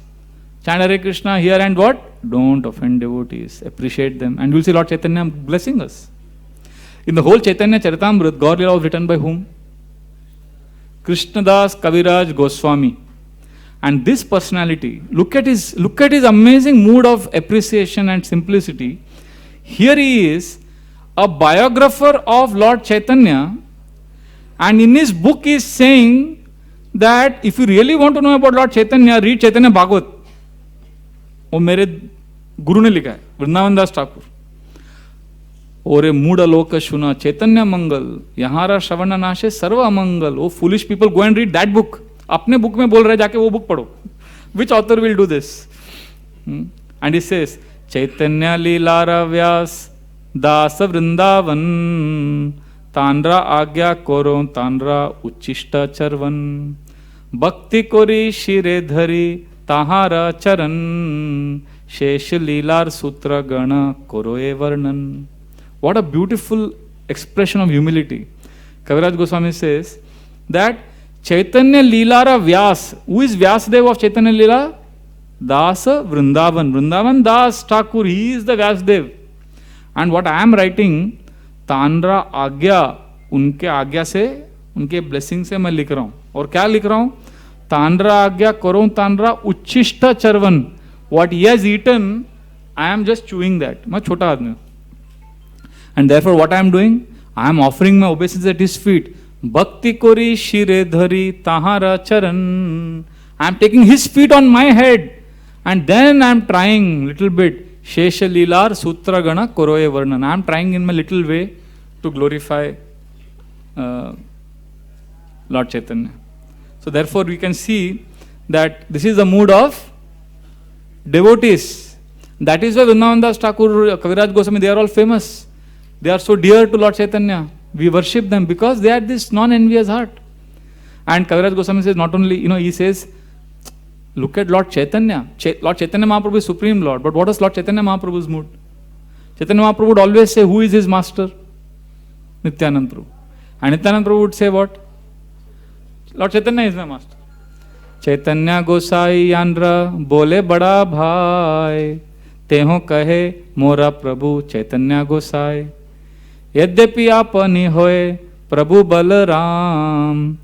Chant Hare Krishna here and what? Don't offend devotees. Appreciate them. And you'll see Lord Chaitanya blessing us. In the whole Chaitanya Charitamrita, Gaur Leela was written by whom? Krishnadas Kaviraj Goswami. And this personality, look at his amazing mood of appreciation and simplicity. Here he is, a biographer of Lord Chaitanya, and in his book he is saying that if you really want to know about Lord Chaitanya, read Chaitanya Bhagavat. वो मेरे गुरु ने लिखा है, वृंदावन दास ठाकुर. ओरे mood लोक शुना चैतन्य मंगल, यहारा श्रवण नाशे सर्व अमंगल. O foolish people, go and read that book. अपने बुक में बोल रहे जाके वो बुक पढ़ो. Which author will do this? And he says Chaitanya Lila Vyas Das Vrindavan, तांड्रा आज्ञा कोरो तांड्रा उच्चिष्ट चरवन, भक्ति कोरी शिरे धरी ताहारा चरण, शेष लीलार सूत्र गण कोरोए वर्णन. What a beautiful expression of humility. Kaviraj Goswami says that Chaitanya Leela Vyas. Who is Vyasdev of Chaitanya Leela? Dasa Vrindavan. Vrindavan Das Thakur. He is the Vyasdev. And what I am writing, Tandra Agya. उनके आज्ञा से, उनके blessing से मैं लिख रहा हूँ. और क्या लिख रहा हूँ? तांड्रा आज्ञा करो तांड्रा उच्छिष्ट चरवन. What he has eaten, I am just chewing that. मैं छोटा आदमी हूँ. And therefore what I am doing? I am offering my obeisance at his feet. Bhakti kori shire dhari tahara charan. I am taking his feet on my head. And then I am trying little bit. Shesha lilar sutra gana koroye varnan. I am trying in my little way to glorify Lord Chaitanya. So therefore we can see that this is the mood of devotees. That is why Vrindavan Das Thakur, Kaviraj Goswami, they are all famous. They are so dear to Lord Chaitanya. We worship them because they had this non-envious heart. And Kaviraj Goswami says not only, he says, look at Lord Chaitanya. Lord Chaitanya Mahaprabhu is Supreme Lord. But what is Lord Chaitanya Mahaprabhu's mood? Chaitanya Mahaprabhu would always say, who is his master? Nityanand Prabhu. And Nityanand Prabhu would say what? Lord Chaitanya is my master. Chaitanya Gosai Yandra Bole Bada Bhai Teho Kahe Mora Prabhu Chaitanya Gosai यद्यपि आपनि होए प्रभु बलराम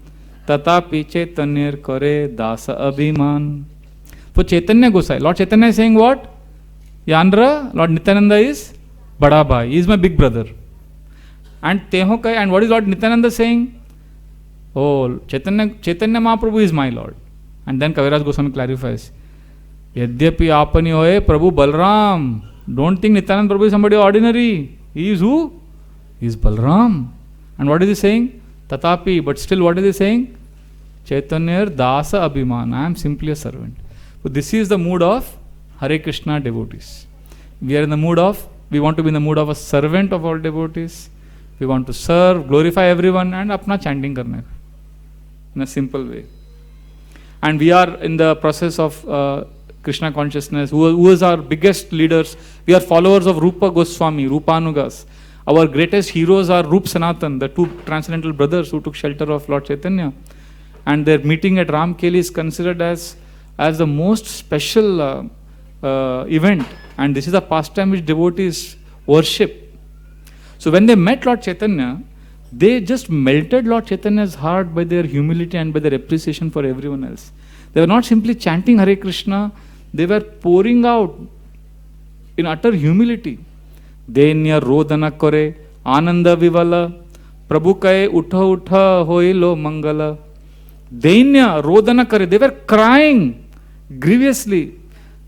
तथापि चैतन्य करे दास अभिमान. For Chaitanya Gosai, Lord Chaitanya is saying what? Yandra, Lord Nityananda is Bada Bhai, he is my big brother. And Teho Kai, and what is Lord Nityananda saying? Oh, Chaitanya Mahaprabhu is my Lord. And then Kaviraj Goswami clarifies, यद्यपि आपनि होए प्रभु Balram. Don't think Nityananda Prabhu is somebody ordinary. He is who? He is Balram. And what is he saying? Tatapi. But still what is he saying? Chaitanya Dasa Abhiman. I am simply a servant. So this is the mood of Hare Krishna devotees. We are in the mood of, we want to be in the mood of a servant of all devotees. We want to serve, glorify everyone and apna chanting karne in a simple way. And we are in the process of Krishna consciousness. Who is our biggest leaders? We are followers of Rupa Goswami, Rupanugas. Our greatest heroes are Rup Sanatan, the two transcendental brothers who took shelter of Lord Chaitanya. And their meeting at Ramkeli is considered as the most special event. And this is a pastime which devotees worship. So when they met Lord Chaitanya, they just melted Lord Chaitanya's heart by their humility and by their appreciation for everyone else. They were not simply chanting Hare Krishna, they were pouring out in utter humility. Denya rodana kore, ananda vivala, prabhu kaye utha utha hoilo mangala. Denya rodana kare, they were crying grievously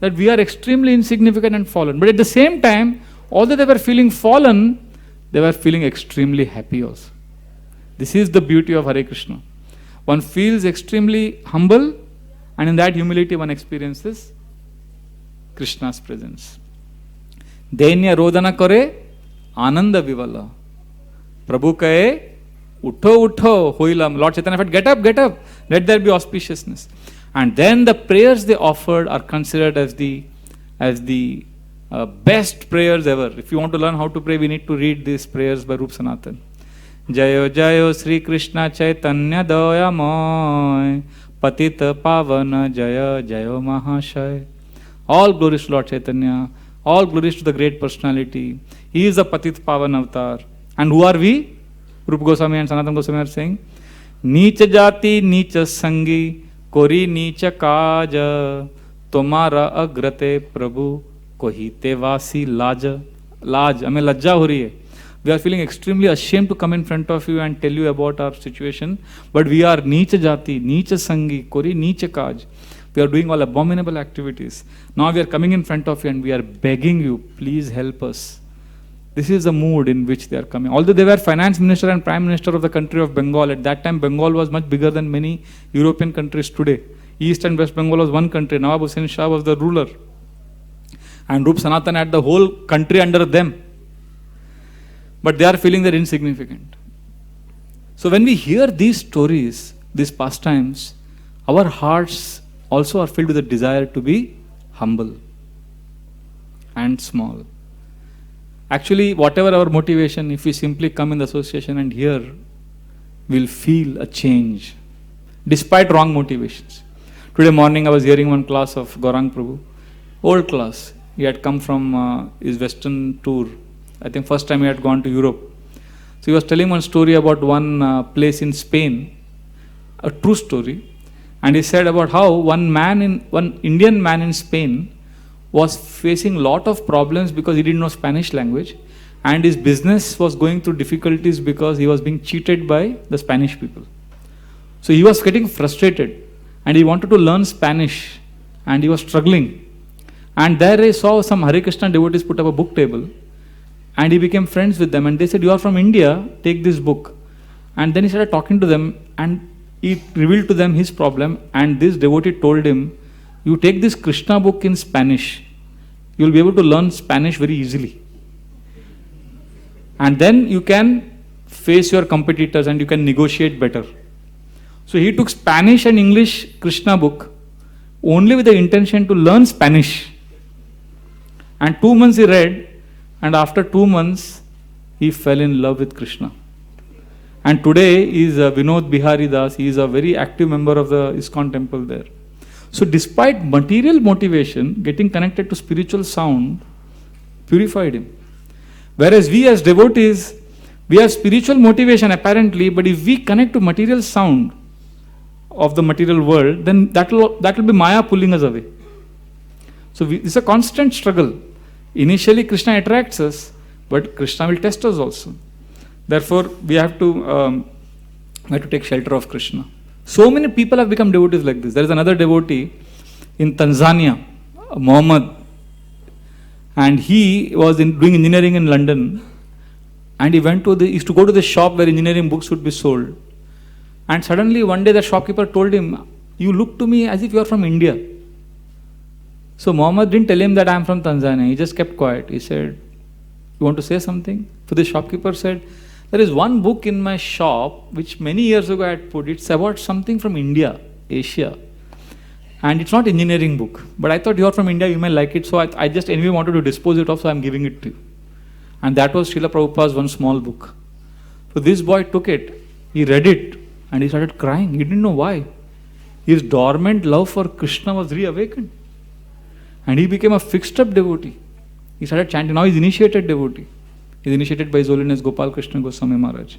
that we are extremely insignificant and fallen. But at the same time, although they were feeling fallen, they were feeling extremely happy also. This is the beauty of Hare Krishna. One feels extremely humble, and in that humility one experiences Krishna's presence. Dainya rodana kare, ananda vivala. Prabhu kahe, utho utho, hoilam. Lord Chaitanya said, get up, let there be auspiciousness. And then the prayers they offered are considered as the best prayers ever. If you want to learn how to pray, we need to read these prayers by Rup Sanatan. Jayo Jayo Sri Krishna Chaitanya Dayamoy Patita Pavana Jaya Jayo Mahashay. All glories to Lord Chaitanya, all glories to the great personality. He is the Patit Pavan avatar. And who are we? Rupa Goswami and Sanatana Goswami are saying, Nicha Jati Nicha Sangi Kori Nicha Kaja Tomara Agrate Prabhu Kohite Vasi Laja. Laj, हमें लज्जा हो रही है. We are feeling extremely ashamed to come in front of you and tell you about our situation. But we are Nicha Jati, Nicha Sangi, Kori Nicha Kaj. We are doing all abominable activities. Now we are coming in front of you and we are begging you, please help us. This is the mood in which they are coming. Although they were finance minister and prime minister of the country of Bengal, at that time Bengal was much bigger than many European countries today. East and West Bengal was one country. Nawab Hussain Shah was the ruler. And Rup Sanatan had the whole country under them. But they are feeling they're insignificant. So when we hear these stories, these pastimes, our hearts also are filled with a desire to be humble and small. Actually, whatever our motivation, if we simply come in the association and hear, we'll feel a change, despite wrong motivations. Today morning I was hearing one class of Bihari Prabhu, old class. He had come from his western tour. I think first time he had gone to Europe. So he was telling one story about one place in Spain, a true story. And he said about how one Indian man in Spain was facing lot of problems because he didn't know Spanish language, and his business was going through difficulties because he was being cheated by the Spanish people. So he was getting frustrated and he wanted to learn Spanish and he was struggling. And there I saw some Hare Krishna devotees put up a book table. And he became friends with them and they said, you are from India, take this book. And then he started talking to them and he revealed to them his problem, and this devotee told him, you take this Krishna book in Spanish, you will be able to learn Spanish very easily. And then you can face your competitors and you can negotiate better. So he took Spanish and English Krishna book only with the intention to learn Spanish. And 2 months he read, and after 2 months, he fell in love with Krishna. And today he is Vinod Bihari Das. He is a very active member of the ISKCON temple there. So despite material motivation, getting connected to spiritual sound purified him. Whereas we as devotees, we have spiritual motivation apparently, but if we connect to material sound of the material world, then that will be Maya pulling us away. So it's a constant struggle. Initially Krishna attracts us, but Krishna will test us also. Therefore, we have to take shelter of Krishna. So many people have become devotees like this. There is another devotee in Tanzania, Muhammad, and he was doing engineering in London, and he used to go to the shop where engineering books would be sold. And suddenly one day the shopkeeper told him, you look to me as if you are from India. So Muhammad didn't tell him that I am from Tanzania. He just kept quiet. He said, you want to say something? So the shopkeeper said, there is one book in my shop which many years ago I had put. It's about something from India, Asia. And it's not engineering book. But I thought you are from India, you may like it. So I just anyway wanted to dispose it of, so I'm giving it to you. And that was Srila Prabhupada's one small book. So this boy took it, he read it, and he started crying. He didn't know why. His dormant love for Krishna was reawakened. And he became a fixed up devotee. He started chanting. Now he's initiated devotee. He's initiated by His Holiness Gopal Krishna Goswami Maharaj.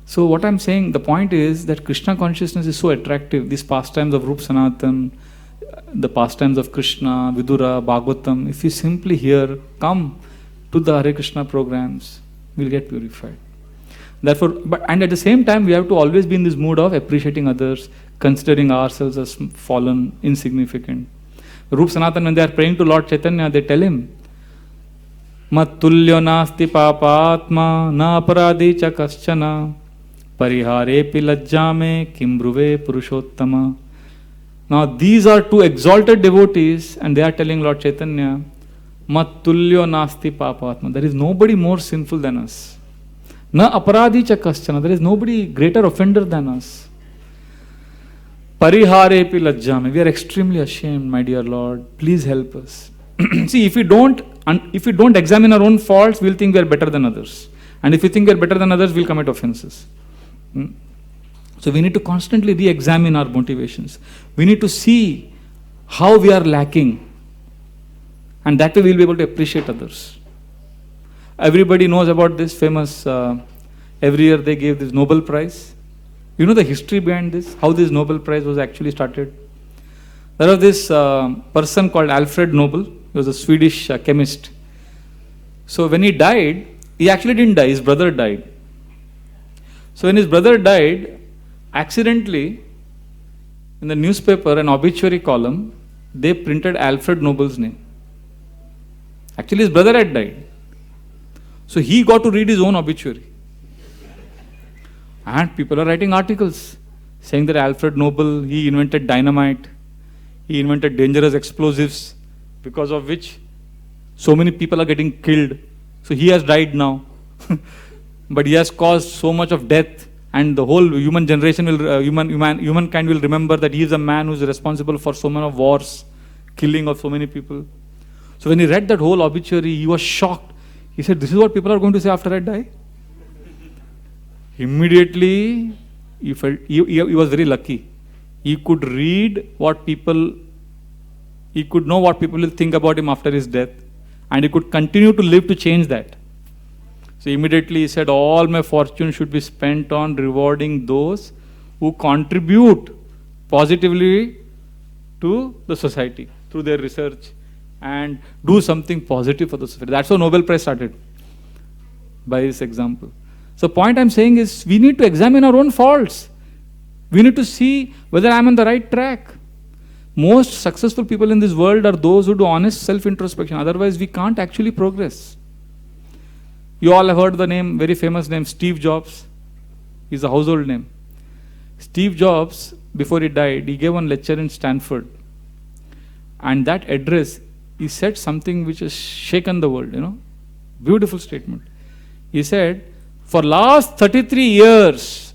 So what I'm saying, the point is that Krishna consciousness is so attractive. These pastimes of Rup Sanatan, the pastimes of Krishna, Vidura, Bhagavatam, if you simply hear, come to the Hare Krishna programs, we'll get purified. Therefore, and at the same time, we have to always be in this mood of appreciating others, considering ourselves as fallen, insignificant. Rup Sanatan, when they are praying to Lord Chaitanya, they tell him, Mat tulyo nasti papatma na aparadhi cha kaschana Pariharepi lajjame kim bruve purushottama. Now these are two exalted devotees and they are telling Lord Chaitanya, Mattulyo nasti papatma. There is nobody more sinful than us. Na aparadhi cha kaschana. There is nobody greater offender than us. Pariharepi lajjame. We are extremely ashamed, my dear Lord. Please help us. See, if we don't examine our own faults, we'll think we are better than others. And if we think we are better than others, we'll commit offenses. So we need to constantly re-examine our motivations. We need to see how we are lacking. And that way we'll be able to appreciate others. Everybody knows about this famous, every year they give this Nobel Prize. You know the history behind this? How this Nobel Prize was actually started? There was this person called Alfred Nobel. He was a Swedish chemist. So when he died, he actually didn't die. His brother died. So when his brother died, accidentally, in the newspaper, an obituary column, they printed Alfred Nobel's name. Actually, his brother had died. So he got to read his own obituary. And people are writing articles saying that Alfred Nobel, he invented dynamite, he invented dangerous explosives, because of which so many people are getting killed. So he has died now. But he has caused so much of death, and the whole human generation will, humankind will remember that he is a man who is responsible for so many wars, killing of so many people. So when he read that whole obituary, he was shocked. He said, "This is what people are going to say after I die?" Immediately, he felt he was very lucky. He could read what people, he could know what people will think about him after his death, and he could continue to live to change that. So immediately he said, all my fortune should be spent on rewarding those who contribute positively to the society through their research and do something positive for the society. That's how Nobel Prize started, by this example. So point I'm saying is, we need to examine our own faults. We need to see whether I'm on the right track. Most successful people in this world are those who do honest self-introspection. Otherwise, we can't actually progress. You all have heard the name, very famous name, Steve Jobs. He's a household name. Steve Jobs, before he died, he gave one lecture in Stanford. And that address, he said something which has shaken the world, Beautiful statement. He said, for last 33 years,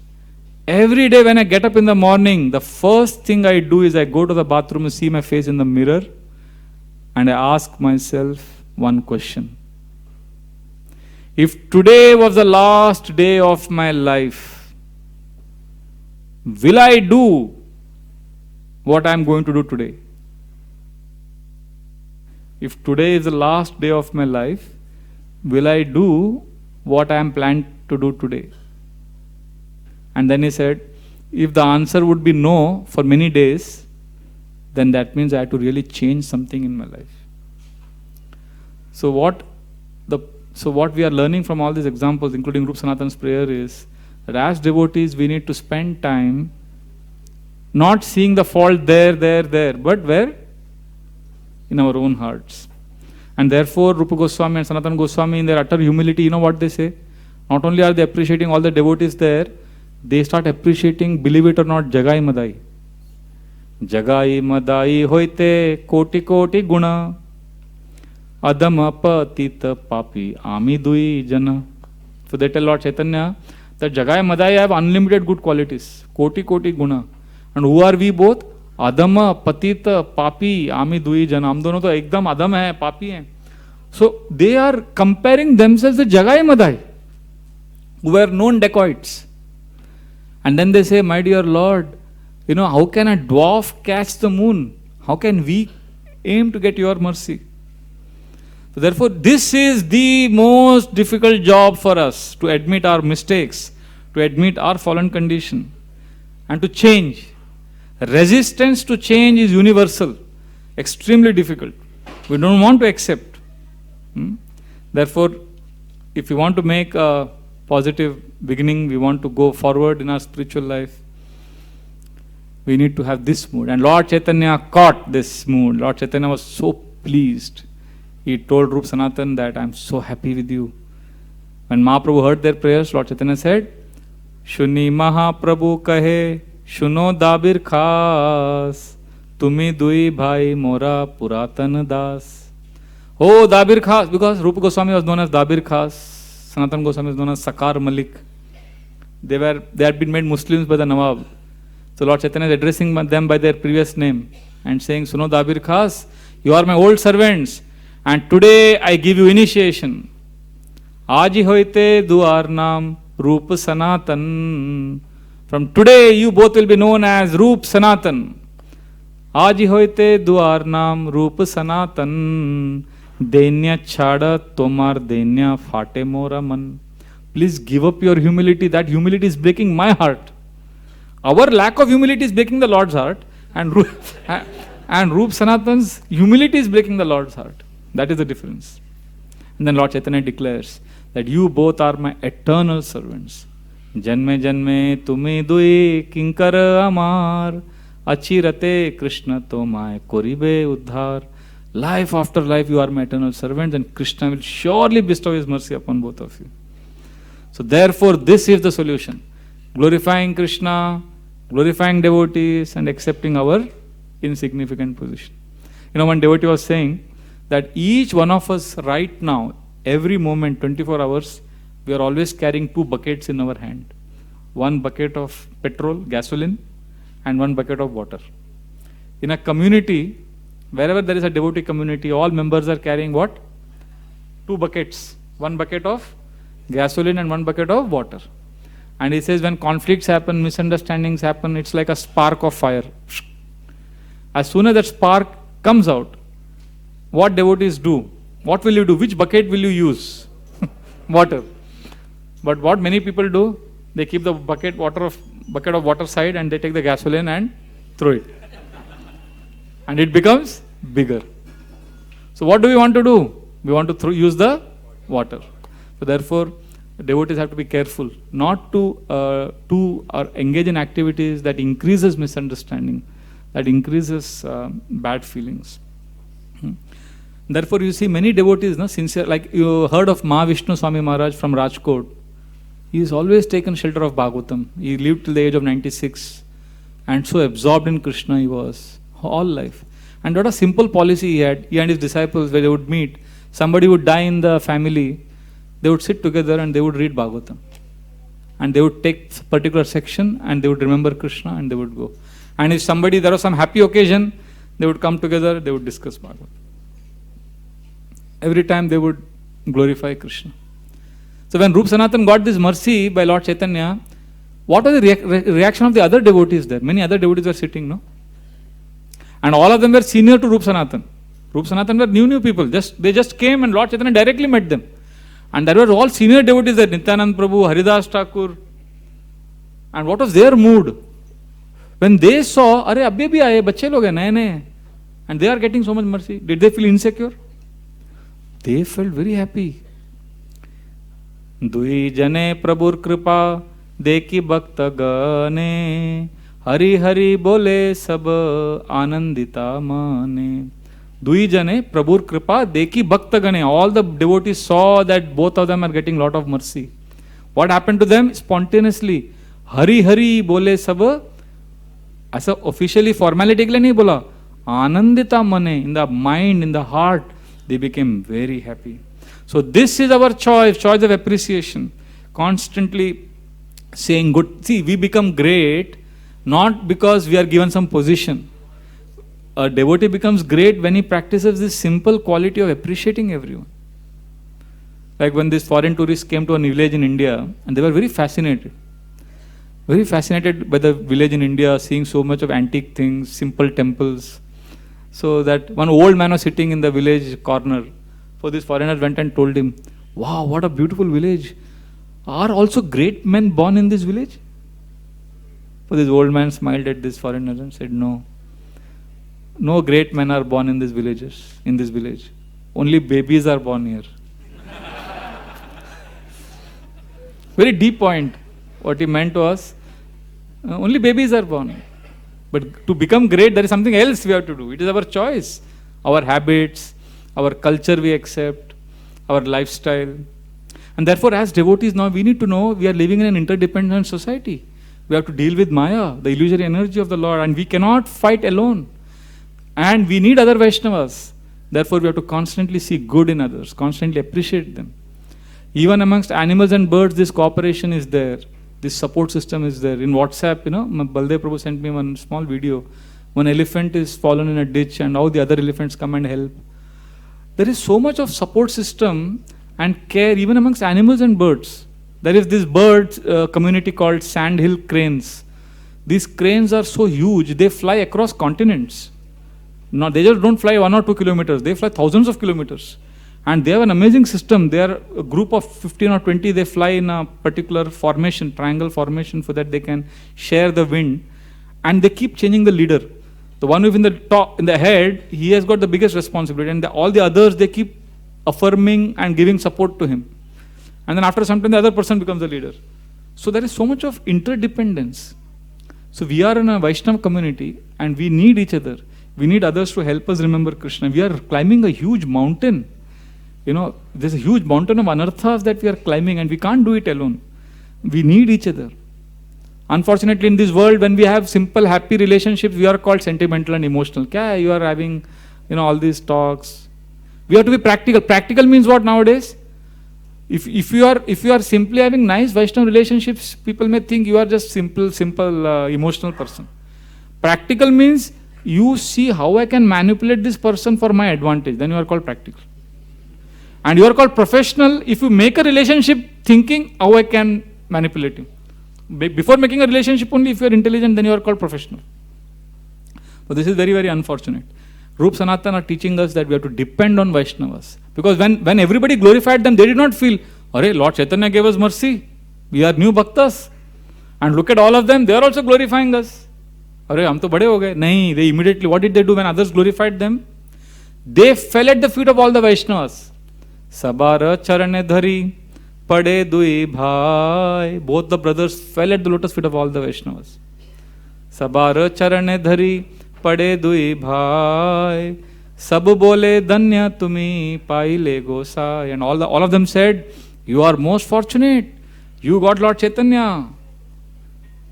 every day when I get up in the morning, the first thing I do is I go to the bathroom and see my face in the mirror, and I ask myself one question. If today was the last day of my life, will I do what I am going to do today? If today is the last day of my life, will I do what I am planned to do today? And then he said, if the answer would be no for many days, then that means I have to really change something in my life. So what we are learning from all these examples, including Rup Sanatan's prayer, is that as devotees, we need to spend time not seeing the fault there, but where? In our own hearts. And therefore, Rupa Goswami and Sanatana Goswami, in their utter humility, you know what they say? Not only are they appreciating all the devotees there, they start appreciating, believe it or not, Jagai Madai. Jagai Madai hoite koti koti guna. Adama patita papi ami dui jana. So they tell Lord Chaitanya that Jagai Madai have unlimited good qualities. Koti koti guna. And who are we both? Adama patita papi ami dui jana. हम दोनों तो एकदम अधम है, पापी हैं. So they are comparing themselves with Jagai Madai, who were known dacoits. And then they say, my dear Lord, how can a dwarf catch the moon? How can we aim to get your mercy? So therefore, this is the most difficult job for us, to admit our mistakes, to admit our fallen condition, and to change. Resistance to change is universal, extremely difficult. We don't want to accept. Therefore, if we want to make a positive beginning, we want to go forward in our spiritual life, we need to have this mood. And Lord Chaitanya caught this mood. Lord Chaitanya was so pleased. He told Rup Sanatan that I am so happy with you. When Mahaprabhu heard their prayers, Lord Chaitanya said, शुनि महाप्रभु कहे सुनो दाबिर खास, तुम्ही दुई भाई मोरा पुरातन das. Oh, Dabir Khas, because Rupa Goswami was known as Dabir Khas, Sanatan Goswami was known as Sakar Malik. They had been made Muslims by the Nawab. So Lord Chaitanya is addressing them by their previous name and saying, Suno Dabir Khas, you are my old servants, and today I give you initiation. Aji hoite duar naam Rup Sanatan. From today you both will be known as Rup Sanatan. Aji hoite duar naam Rup Sanatan. Denya chada tomar denya fate mora man. Please give up your humility. That humility is breaking my heart. Our lack of humility is breaking the Lord's heart, and Rup Sanatan's humility is breaking the Lord's heart. That is the difference. And then Lord Chaitanya declares that you both are my eternal servants. Janme janme tumi dui kinkar amar, achirate Krishna tomai koribe uddhar. Life after life you are my eternal servants, and Krishna will surely bestow his mercy upon both of you. So therefore this is the solution. Glorifying Krishna, glorifying devotees, and accepting our insignificant position. You know, one devotee was saying that each one of us right now, every moment, 24 hours, we are always carrying two buckets in our hand. One bucket of petrol, gasoline, and one bucket of water. In a community, wherever there is a devotee community, all members are carrying what? Two buckets. One bucket of gasoline and one bucket of water. And he says when conflicts happen, misunderstandings happen, it's like a spark of fire. As soon as that spark comes out, what devotees do? What will you do? Which bucket will you use? Water. But what many people do, they keep the bucket of water side and they take the gasoline and throw it. And it becomes bigger. So what do we want to do? We want to use the water. So therefore, devotees have to be careful not to or engage in activities that increases misunderstanding, that increases bad feelings. Therefore, you see many devotees, sincere, like you heard of Mahavishnu Swami Maharaj from Rajkot. He has always taken shelter of Bhagavatam. He lived till the age of 96, and so absorbed in Krishna he was all life. And what a simple policy he had. He and his disciples, where they would meet, somebody would die in the family, they would sit together and they would read Bhagavatam. And they would take a particular section and they would remember Krishna and they would go. And if there was some happy occasion, they would come together, they would discuss Bhagavatam. Every time they would glorify Krishna. So when Rupa Sanatan got this mercy by Lord Chaitanya, what was the reaction of the other devotees there? Many other devotees were sitting, no? And all of them were senior to Rupa Sanatan. Rupa Sanatan were new people. They just came and Lord Chaitanya directly met them. And there were all senior devotees there, Nityanand Prabhu, Haridas Thakur. And what was their mood? When they saw, Are, abbe bhi aaye, bacche log hai, naye. And they are getting so much mercy. Did they feel insecure? They felt very happy. Dui jane prabhur kripa, deki bhakta gane, hari hari bole sab anandita mane. Dui jane prabhur kripa, deki bhakta gane. All the devotees saw that both of them are getting lot of mercy. What happened to them? Spontaneously, hari hari bole sab. ऐसा officially formality के लिए नहीं बोला, आनंदिता मने, in the mind, in the heart, they became very happy. So this is our choice of appreciation. Constantly saying good. See, we become great not because we are given some position. A devotee becomes great when he practices this simple quality of appreciating everyone. Like when these foreign tourists came to a village in India, and they were very fascinated by the village in India, seeing so much of antique things, simple temples. So that one old man was sitting in the village corner. So these foreigners went and told him, wow, what a beautiful village. Are also great men born in this village? So this old man smiled at this foreigner and said, no. No great men are born in this village. Only babies are born here. Very deep point. What he meant was, only babies are born. But to become great, there is something else we have to do. It is our choice. Our habits, our culture we accept, our lifestyle. And therefore, as devotees now, we need to know we are living in an interdependent society. We have to deal with Maya, the illusory energy of the Lord, and we cannot fight alone. And we need other Vaishnavas. Therefore, we have to constantly see good in others, constantly appreciate them. Even amongst animals and birds, this cooperation is there. This support system is there. In WhatsApp, Baldev Prabhu sent me one small video. One elephant is fallen in a ditch and all the other elephants come and help. There is so much of support system and care even amongst animals and birds. There is this bird community called sandhill cranes. These cranes are so huge, they fly across continents. Now, they just don't fly 1 or 2 kilometers, they fly thousands of kilometers. And they have an amazing system. They are a group of 15 or 20, they fly in a particular formation, triangle formation, so that they can share the wind. And they keep changing the leader. The one who's in the top, in the head, he has got the biggest responsibility. And all the others, they keep affirming and giving support to him. And then after some time, the other person becomes the leader. So there is so much of interdependence. So we are in a Vaishnava community and we need each other. We need others to help us remember Krishna. We are climbing a huge mountain. There's a huge mountain of anarthas that we are climbing and we can't do it alone. We need each other. Unfortunately, in this world, when we have simple, happy relationships, we are called sentimental and emotional. Kya, you are having, all these talks. We have to be practical. Practical means what nowadays? If you are simply having nice Vaishnava relationships, people may think you are just simple, emotional person. Practical means you see how I can manipulate this person for my advantage. Then you are called practical. And you are called professional if you make a relationship thinking how I can manipulate him. Before making a relationship only, if you are intelligent, then you are called professional. But this is very, very unfortunate. Rup Sanatan are teaching us that we have to depend on Vaishnavas. Because when everybody glorified them, they did not feel, Hare, Lord Chaitanya gave us mercy. We are new bhaktas. And look at all of them, they are also glorifying us. Hare, hum to bade ho gaye. Nahi, they immediately, what did they do when others glorified them? They fell at the feet of all the Vaishnavas. Sabara charane dhari, pade dui bhai. Both the brothers fell at the lotus feet of all the Vaishnavas. Sabara charane dhari, pade dui bhai. Sab bole danya tumi paile gosai. And all of them said, you are most fortunate. You got Lord Chaitanya.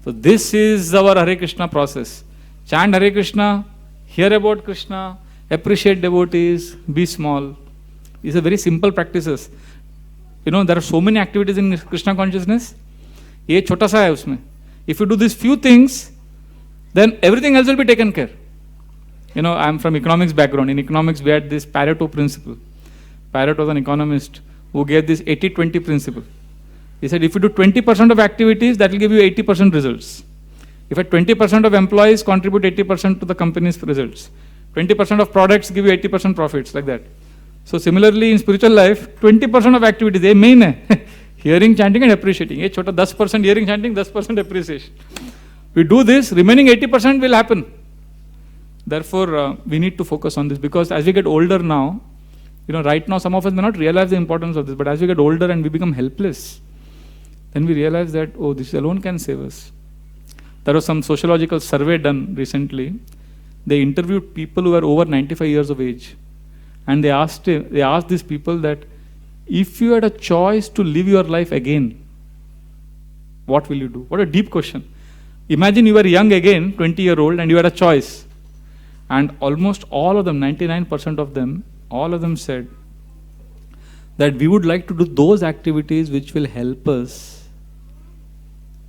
So this is our Hare Krishna process. Chant Hare Krishna, hear about Krishna, appreciate devotees, be small. These are very simple practices. There are so many activities in Krishna consciousness. Ye chota sa hai usme. If you do these few things, then everything else will be taken care. I am from economics background. In economics, we had this Pareto principle. Pareto was an economist who gave this 80-20 principle. He said, if you do 20% of activities, that will give you 80% results. If 20% of employees contribute 80% to the company's results, 20% of products give you 80% profits, like that. So similarly, in spiritual life, 20% of activities, they main hai. Hearing, chanting and appreciating. Ye chota 10% hearing, chanting, 10% appreciation. We do this, remaining 80% will happen. Therefore, we need to focus on this because as we get older now, right now some of us may not realize the importance of this, but as we get older and we become helpless, then we realize that, this alone can save us. There was some sociological survey done recently. They interviewed people who were over 95 years of age. And they asked these people that, if you had a choice to live your life again, what will you do? What a deep question. Imagine you were young again, 20-year-old, and you had a choice. And almost all of them, 99% of them, all of them said that we would like to do those activities which will help us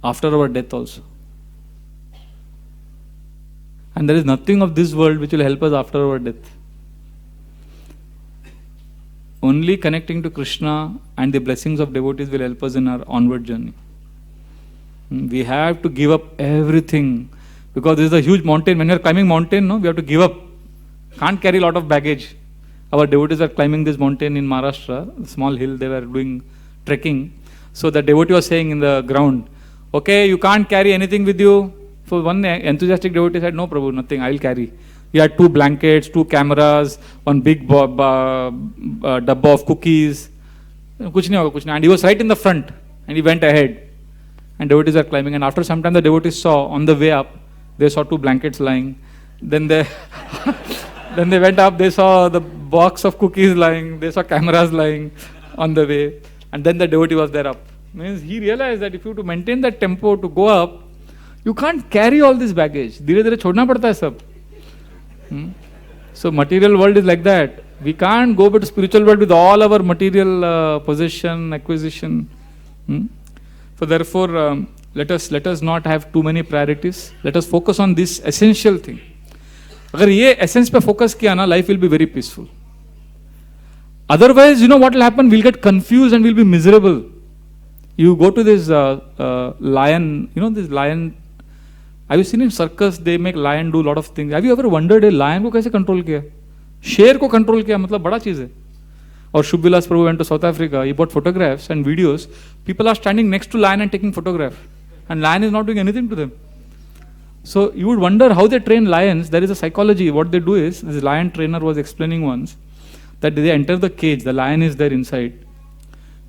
after our death also. And there is nothing of this world which will help us after our death. Only connecting to Krishna and the blessings of devotees will help us in our onward journey. We have to give up everything because this is a huge mountain. When you are climbing mountain, we have to give up. Can't carry a lot of baggage. Our devotees are climbing this mountain in Maharashtra, a small hill, they were doing trekking. So the devotee was saying in the ground, okay, you can't carry anything with you. So one enthusiastic devotee said, no Prabhu, nothing, I will carry. He had 2 blankets, 2 cameras, one big dabba of cookies. Kuch nahi hoga, kuch nahi. And he was right in the front and he went ahead. And devotees were climbing. And after some time the devotees saw on the way up, they saw 2 blankets lying. Then they went up, they saw the box of cookies lying, they saw cameras lying on the way. And then the devotee was there up. Means he realized that if you to maintain that tempo, to go up, you can't carry all this baggage. धीरे धीरे छोड़ना पड़ता है सब. So material world is like that. We can't go to spiritual world with all our material possession, acquisition. So therefore, let us not have too many priorities. Let us focus on this essential thing. अगर ये essence पे focus किया ना, life will be very peaceful. Otherwise, you know what will happen? We'll get confused and we'll be miserable. You go to this lion, you know this lion. Have you seen in circus, they make lion do a lot of things. Have you ever wondered a lion को कैसे control किया? शेर को control किया, मतलब बड़ा चीज़ है. Or Shubbilas Prabhu went to South Africa, he bought photographs and videos. People are standing next to lion and taking photograph. And lion is not doing anything to them. So you would wonder how they train lions. There is a psychology. What they do is, this lion trainer was explaining once, that they enter the cage, the lion is there inside.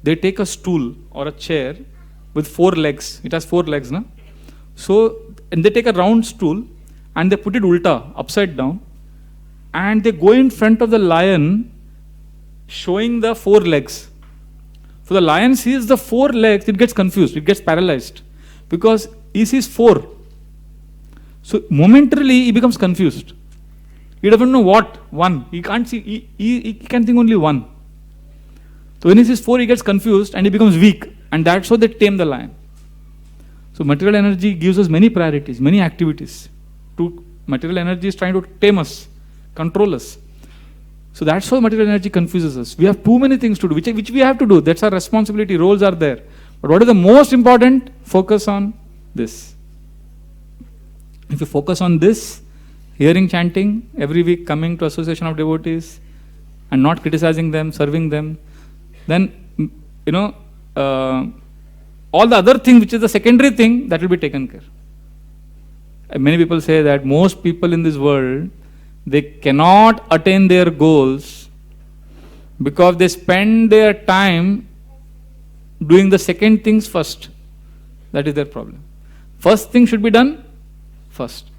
They take a stool or a chair with 4 legs. It has 4 legs, na? So, and they take a round stool and they put it ulta, upside down, and they go in front of the lion showing the 4 legs. So the lion sees the 4 legs, it gets confused, it gets paralyzed because he sees 4. So momentarily he becomes confused. He doesn't know what, 1. He can't see, he can think only 1. So when he sees 4, he gets confused and he becomes weak. And that's how they tame the lion. So material energy gives us many priorities, many activities. Material energy is trying to tame us, control us. So that's how material energy confuses us. We have too many things to do, which we have to do. That's our responsibility, roles are there. But what is the most important? Focus on this. If you focus on this, hearing chanting, every week coming to association of devotees, and not criticizing them, serving them, then, you know, all the other thing, which is the secondary thing, that will be taken care. And many people say that most people in this world, they cannot attain their goals because they spend their time doing the second things first. That is their problem. First thing should be done first.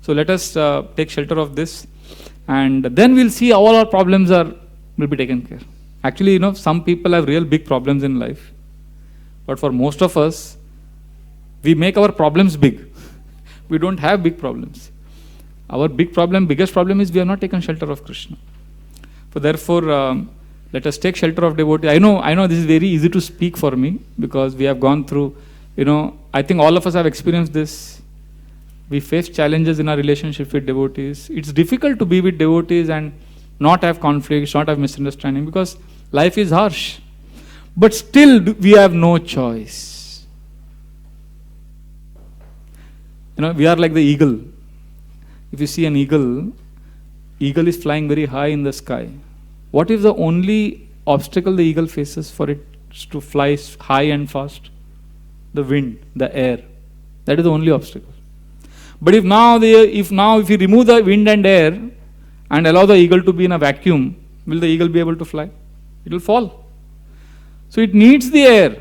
So let us take shelter of this, and then we'll see all our problems will be taken care. Actually, you know, some people have real big problems in life. But for most of us, we make our problems big. We don't have big problems. Our biggest problem is we have not taken shelter of Krishna. So therefore, let us take shelter of devotee. I know this is very easy to speak for me because we have gone through, you know, I think all of us have experienced this. We face challenges in our relationship with devotees. It's difficult to be with devotees and not have conflicts, not have misunderstanding because life is harsh. But still we have no choice. You know, we are like the eagle. If you see an eagle is flying very high in the sky. What is the only obstacle the eagle faces for it to fly high and fast? The wind, the air. That is the only obstacle. But if you remove the wind and air and allow the eagle to be in a vacuum, will the eagle be able to fly? It will fall. So it needs the air,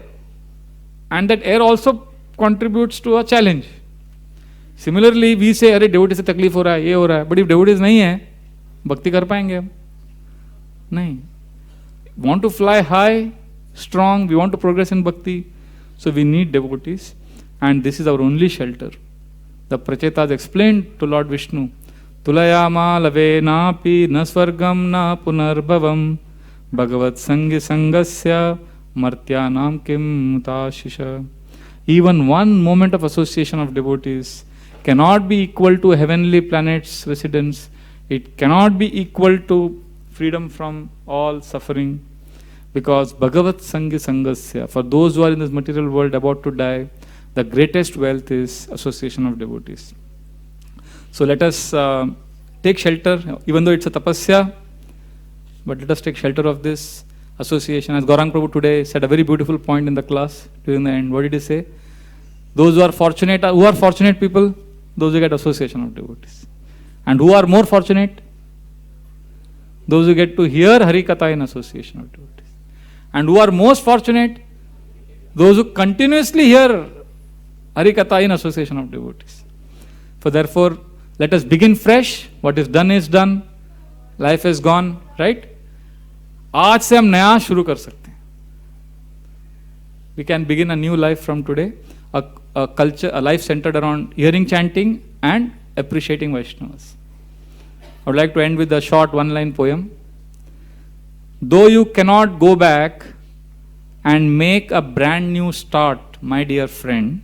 and that air also contributes to a challenge. Similarly, we say, अरे devotee से तकलीफ हो रहा है, ये हो रहा है. But if devotees नहीं है, भक्ति कर पाएंगे हम? नहीं. We want to fly high, strong. We want to progress in bhakti. So we need devotees, and this is our only shelter. The Prachetas explained to Lord Vishnu, Tulayama lave napi na swargam na punarbhavam bhagavat sangi sangasya martyanam kim mutashisha. Even one moment of association of devotees cannot be equal to heavenly planet's residence. It cannot be equal to freedom from all suffering, because Bhagavat Sangi Sangasya, for those who are in this material world about to die, the greatest wealth is association of devotees. So let us take shelter, even though it's a tapasya, but let us take shelter of this association. As Gaurang Prabhu today said a very beautiful point in the class during the end. What did he say? Those who are fortunate people, those who get association of devotees. And who are more fortunate? Those who get to hear Hari Katha in association of devotees. And who are most fortunate? Those who continuously hear Hari Katha in association of devotees. So therefore, let us begin fresh. What is done. Life is gone, right? आज से हम नया शुरू कर सकते हैं. We can begin a new life from today, a culture, a life centered around hearing chanting and appreciating Vaishnavas. I would like to end with a short one-line poem. Though you cannot go back and make a brand new start, my dear friend,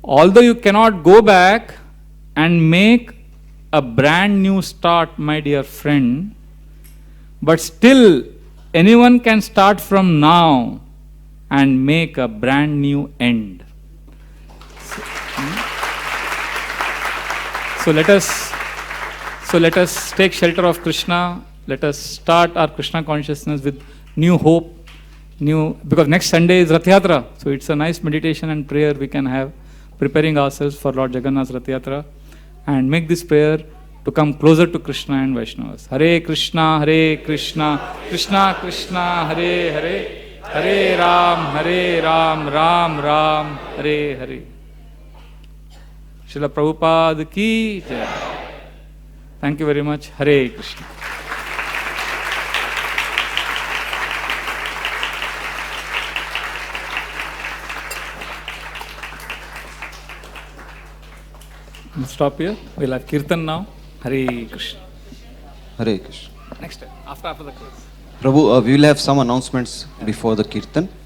although you cannot go back and make a brand new start, my dear friend, but still anyone can start from now and make a brand new end. So let us take shelter of Krishna. Let us start our Krishna consciousness with new hope, because next Sunday is Rath Yatra. So it's a nice meditation and prayer we can have, preparing ourselves for Lord Jagannath's Rath Yatra, and make this prayer to come closer to Krishna and Vaishnavas. Hare Krishna, Krishna Krishna, Hare Hare, Hare Ram, Ram Ram, Hare Hare. Srila Prabhupada ki jai. Thank you very much. Hare Krishna. We'll stop here. We'll have Kirtan now. Hare Krishna. Hare Krishna. Next time, after the class. Prabhu, we will have some announcements before the Kirtan.